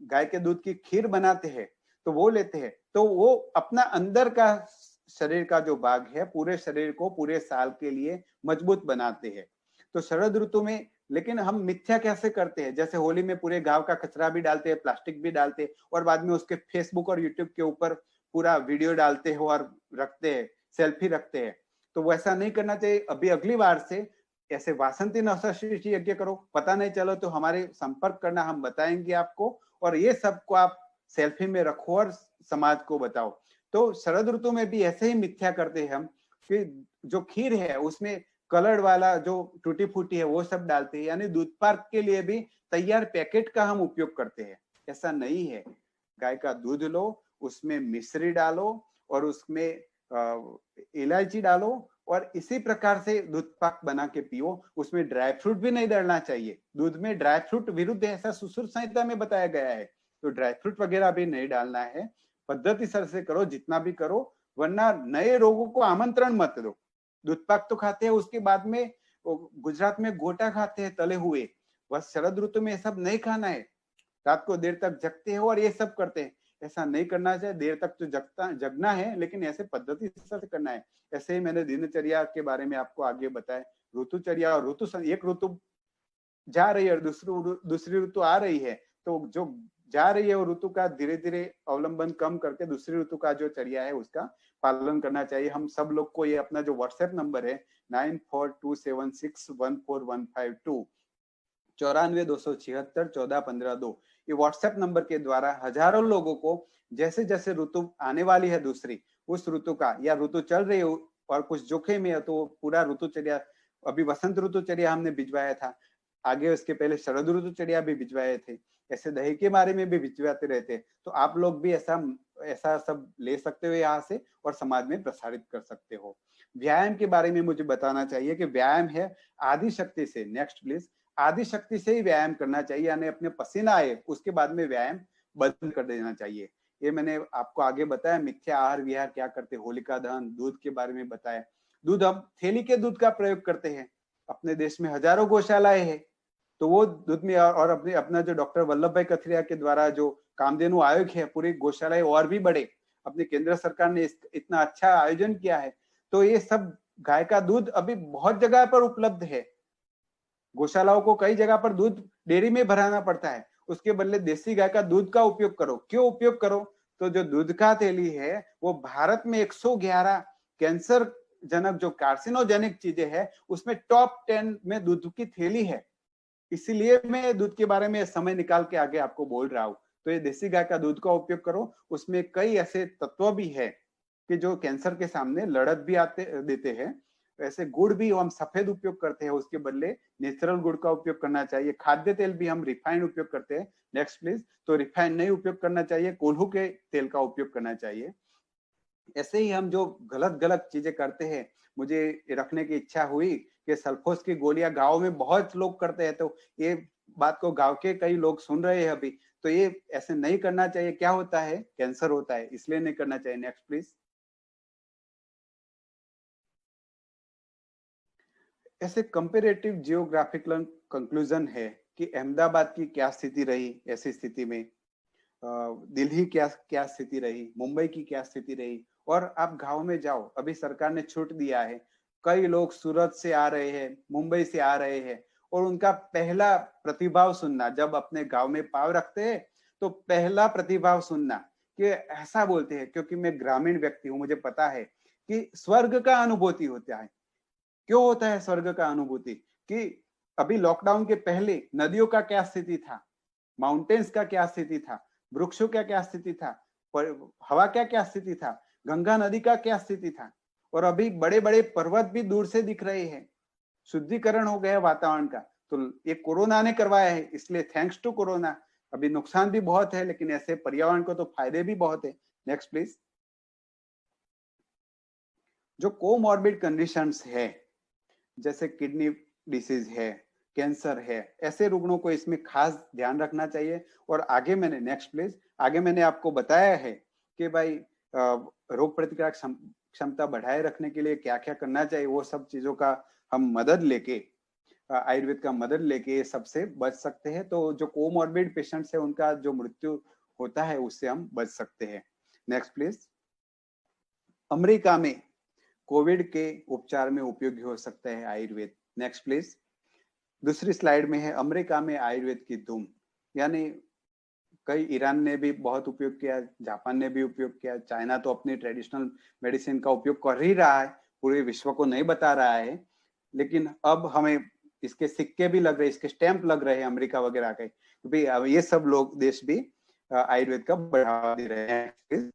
गाय के दूध की खीर बनाते हैं, तो वो लेते हैं। तो वो अपना अंदर का शरीर का जो भाग है, पूरे शरीर को पूरे साल के लिए मजबूत बनाते हैं। तो शरद ऋतु में, लेकिन हम मिथ्या कैसे करते हैं, जैसे होली में पूरे गांव का कचरा भी डालते हैं, प्लास्टिक भी डालते हैं, और बाद में उसके फेसबुक और यूट्यूब के ऊपर पूरा वीडियो डालते हो और रखते हैं, सेल्फी रखते हैं। तो वैसा नहीं करना चाहिए। अभी अगली बार से ऐसे वासंती नवसृष्टि यज्ञ करो, पता नहीं चलो तो हमारे संपर्क करना, हम बताएंगे आपको, और ये सबको आप सेल्फी में रखो और समाज को बताओ। तो शरद ऋतु में भी ऐसे ही मिथ्या करते हैं हम कि जो खीर है उसमें कलर वाला जो टूटी फूटी है वो सब डालते हैं, यानी दूध पाक के लिए भी तैयार पैकेट का हम उपयोग करते हैं। ऐसा नहीं है। गाय का दूध लो, उसमें मिश्री डालो और उसमें इलायची डालो और इसी प्रकार से दूध पाक बना के पियो। उसमें ड्राई फ्रूट भी नहीं डालना चाहिए। दूध में ड्राई फ्रूट विरुद्ध ऐसा सुश्रुत संहिता में बताया गया है, तो ड्राई फ्रूट वगैरह भी नहीं डालना है। पद्धति सर से करो, जितना भी करो, वरना नए रोगों को आमंत्रण मत दो। दूध पाक तो खाते हैं, उसके बाद में गुजरात में गोटा खाते हैं तले हुए। बस शरद ऋतु में ये सब नहीं खाना है। रात को देर तक जगते हो और ये सब करते हैं, ऐसा नहीं करना चाहिए। देर तक तो जगना है, लेकिन ऐसे पद्धति से करना है। ऐसे ही मैंने दिनचर्या के बारे में आपको आगे बताया। ऋतुचर्या और एक ऋतु जा रही है और दूसरी ऋतु आ रही है, तो जो जा रही है वो ऋतु का धीरे धीरे अवलंबन कम करके दूसरी ऋतु का जो चर्या है उसका पालन करना चाहिए। हम सब लोग को ये अपना जो व्हाट्सएप नंबर है 9427614152 94-276-14-15-2, ये व्हाट्सएप नंबर के द्वारा हजारों लोगों को जैसे जैसे ऋतु आने वाली है दूसरी, उस ऋतु का या ऋतु चल रही हो और कुछ जोखिम है तो पूरा ऋतुचर्या, अभी वसंत ऋतुचर्या हमने भिजवाया था, आगे उसके पहले शरद ऋतुचर्या भी भिजवाए थे, ऐसे दही के बारे में भी भिजवाते रहते। तो आप लोग भी ऐसा ऐसा सब ले सकते हो यहाँ से और समाज में प्रसारित कर सकते हो। व्यायाम के बारे में मुझे बताना चाहिए कि व्यायाम है आदि शक्ति से, नेक्स्ट प्लीज, आदि शक्ति से ही व्यायाम करना चाहिए, यानी अपने पसीना आए उसके बाद में व्यायाम बंद कर देना चाहिए। ये मैंने आपको आगे बताया। मिथ्या आहार विहार क्या करते, होलिका दहन, दूध के बारे में बताया। दूध, हम थैली के दूध का प्रयोग करते हैं। अपने देश में हजारों गौशालाएं हैं, तो वो दूध में और अपना जो डॉक्टर वल्लभ भाई कथरिया के द्वारा जो कामधेनु आयोग है, पूरी गौशालाएं और भी बढ़े। अपनी केंद्र सरकार ने इतना अच्छा आयोजन किया है। तो ये सब गाय का दूध अभी बहुत जगह पर उपलब्ध है। गौशालाओं को कई जगह पर दूध डेयरी में भराना पड़ता है, उसके बदले देसी गाय का दूध का उपयोग करो। क्यों उपयोग करो? तो जो दूध का थैली है वो भारत में 111 कैंसर जनक जो कार्सिनोजेनिक चीजें है उसमें टॉप 10 में दूध की थैली है। इसीलिए मैं दूध के बारे में समय निकाल के आगे आपको बोल रहा हूँ। तो ये देसी गाय का दूध का उपयोग करो, उसमें कई ऐसे तत्व भी है कि जो कैंसर के सामने लड़त भी देते हैं। ऐसे गुड़ भी हम सफेद उपयोग करते हैं, उसके बदले नेचुरल गुड़ का उपयोग करना चाहिए। खाद्य तेल भी हम रिफाइंड उपयोग करते हैं, नेक्स्ट प्लीज। तो रिफाइंड नहीं उपयोग करना चाहिए, कोल्हू के तेल का उपयोग करना चाहिए। ऐसे ही हम जो गलत गलत चीजें करते हैं, मुझे रखने की इच्छा हुई कि सल्फोस की गोलियां गांव में बहुत लोग करते हैं, तो ये बात को गांव के कई लोग सुन रहे हैं अभी, तो ये ऐसे नहीं करना चाहिए। क्या होता है? कैंसर होता है, इसलिए नहीं करना चाहिए। Next please. ऐसे कंपेरेटिव जियोग्राफिकल कंक्लूजन है कि अहमदाबाद की क्या स्थिति रही ऐसी स्थिति में, दिल्ली क्या क्या स्थिति रही, मुंबई की क्या स्थिति रही। और आप गांव में जाओ, अभी सरकार ने छूट दिया है, कई लोग सूरत से आ रहे हैं, मुंबई से आ रहे हैं, और उनका पहला प्रतिभाव सुनना, जब अपने गांव में पाव रखते हैं तो पहला प्रतिभाव सुनना कि ऐसा बोलते हैं, क्योंकि मैं ग्रामीण व्यक्ति हूँ, मुझे पता है कि स्वर्ग का अनुभूति होता है। क्यों होता है स्वर्ग का अनुभूति? कि अभी लॉकडाउन के पहले नदियों का क्या स्थिति था, माउंटेन्स का क्या स्थिति था, वृक्षों का क्या स्थिति था, हवा क्या क्या स्थिति था, गंगा नदी का क्या स्थिति था। और अभी बड़े बड़े पर्वत भी दूर से दिख रहे हैं, शुद्धिकरण हो गया वातावरण का। तो ये कोरोना ने करवाया है, इसलिए थैंक्स टू कोरोना। अभी नुकसान भी बहुत है, लेकिन ऐसे पर्यावरण को तो फायदे भी बहुत है। Next please. जो कोमॉर्बिड कंडीशंस है, जैसे किडनी डिसीज है, कैंसर है, ऐसे रुग्णों को इसमें खास ध्यान रखना चाहिए। और आगे मैंने, नेक्स्ट प्लीज, आगे मैंने आपको बताया है कि भाई रोग प्रतिकारक क्षमता बढ़ाए रखने के लिए क्या क्या करना चाहिए। वो सब चीजों का हम मदद लेके, आयुर्वेद का मदद लेके सबसे बच सकते हैं। तो जो कोमॉर्बिड पेशेंट्स है उनका जो मृत्यु होता है उससे हम बच सकते हैं। Next please. अमेरिका में कोविड के उपचार में उपयोगी हो सकता है आयुर्वेद। Next please. दूसरी स्लाइड में है अमेरिका में आयुर्वेद की धूम, यानी कई ईरान ने भी बहुत उपयोग किया, जापान ने भी उपयोग किया, चाइना तो अपनी ट्रेडिशनल मेडिसिन का उपयोग कर ही रहा है, पूरे विश्व को नहीं बता रहा है, लेकिन अब हमें इसके सिक्के भी लग रहे, इसके स्टैंप लग रहे हैं अमेरिका वगैरह के, भाई अब ये सब लोग देश भी आयुर्वेद का बढ़ावा दे रहे हैं।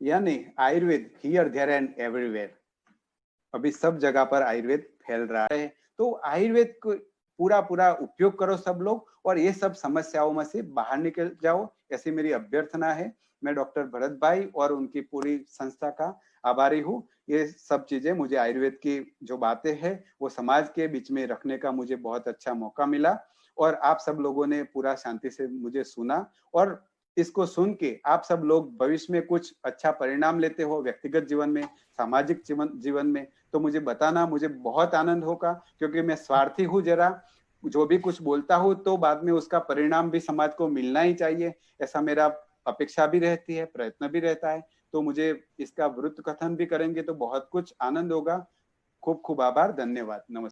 यानी Ayurveda here there and everywhere, अभी सब जगह पर आयुर्वेद फैल रहा है। तो आयुर्वेद को पूरा पूरा उपयोग करो सब लोग, और ये सब समस्याओं में से बाहर निकल जाओ, ऐसी मेरी अभ्यर्थना है। मैं डॉक्टर भरत भाई और उनकी पूरी संस्था का आभारी हूँ। ये सब चीजें मुझे आयुर्वेद की जो बातें हैं वो समाज के बीच में रखने का मुझे बहुत अच्छा मौका मिला, और आप सब लोगों ने पूरा शांति से मुझे सुना, और इसको सुन के आप सब लोग भविष्य में कुछ अच्छा परिणाम लेते हो व्यक्तिगत जीवन में, सामाजिक जीवन में, तो मुझे बताना, मुझे बहुत आनंद होगा, क्योंकि मैं स्वार्थी हूँ जरा, जो भी कुछ बोलता हूँ तो बाद में उसका परिणाम भी समाज को मिलना ही चाहिए, ऐसा मेरा अपेक्षा भी रहती है, प्रयत्न भी रहता है। तो मुझे इसका वृत्त कथन भी करेंगे तो बहुत कुछ आनंद होगा। खूब खूब आभार, धन्यवाद, नमस्कार।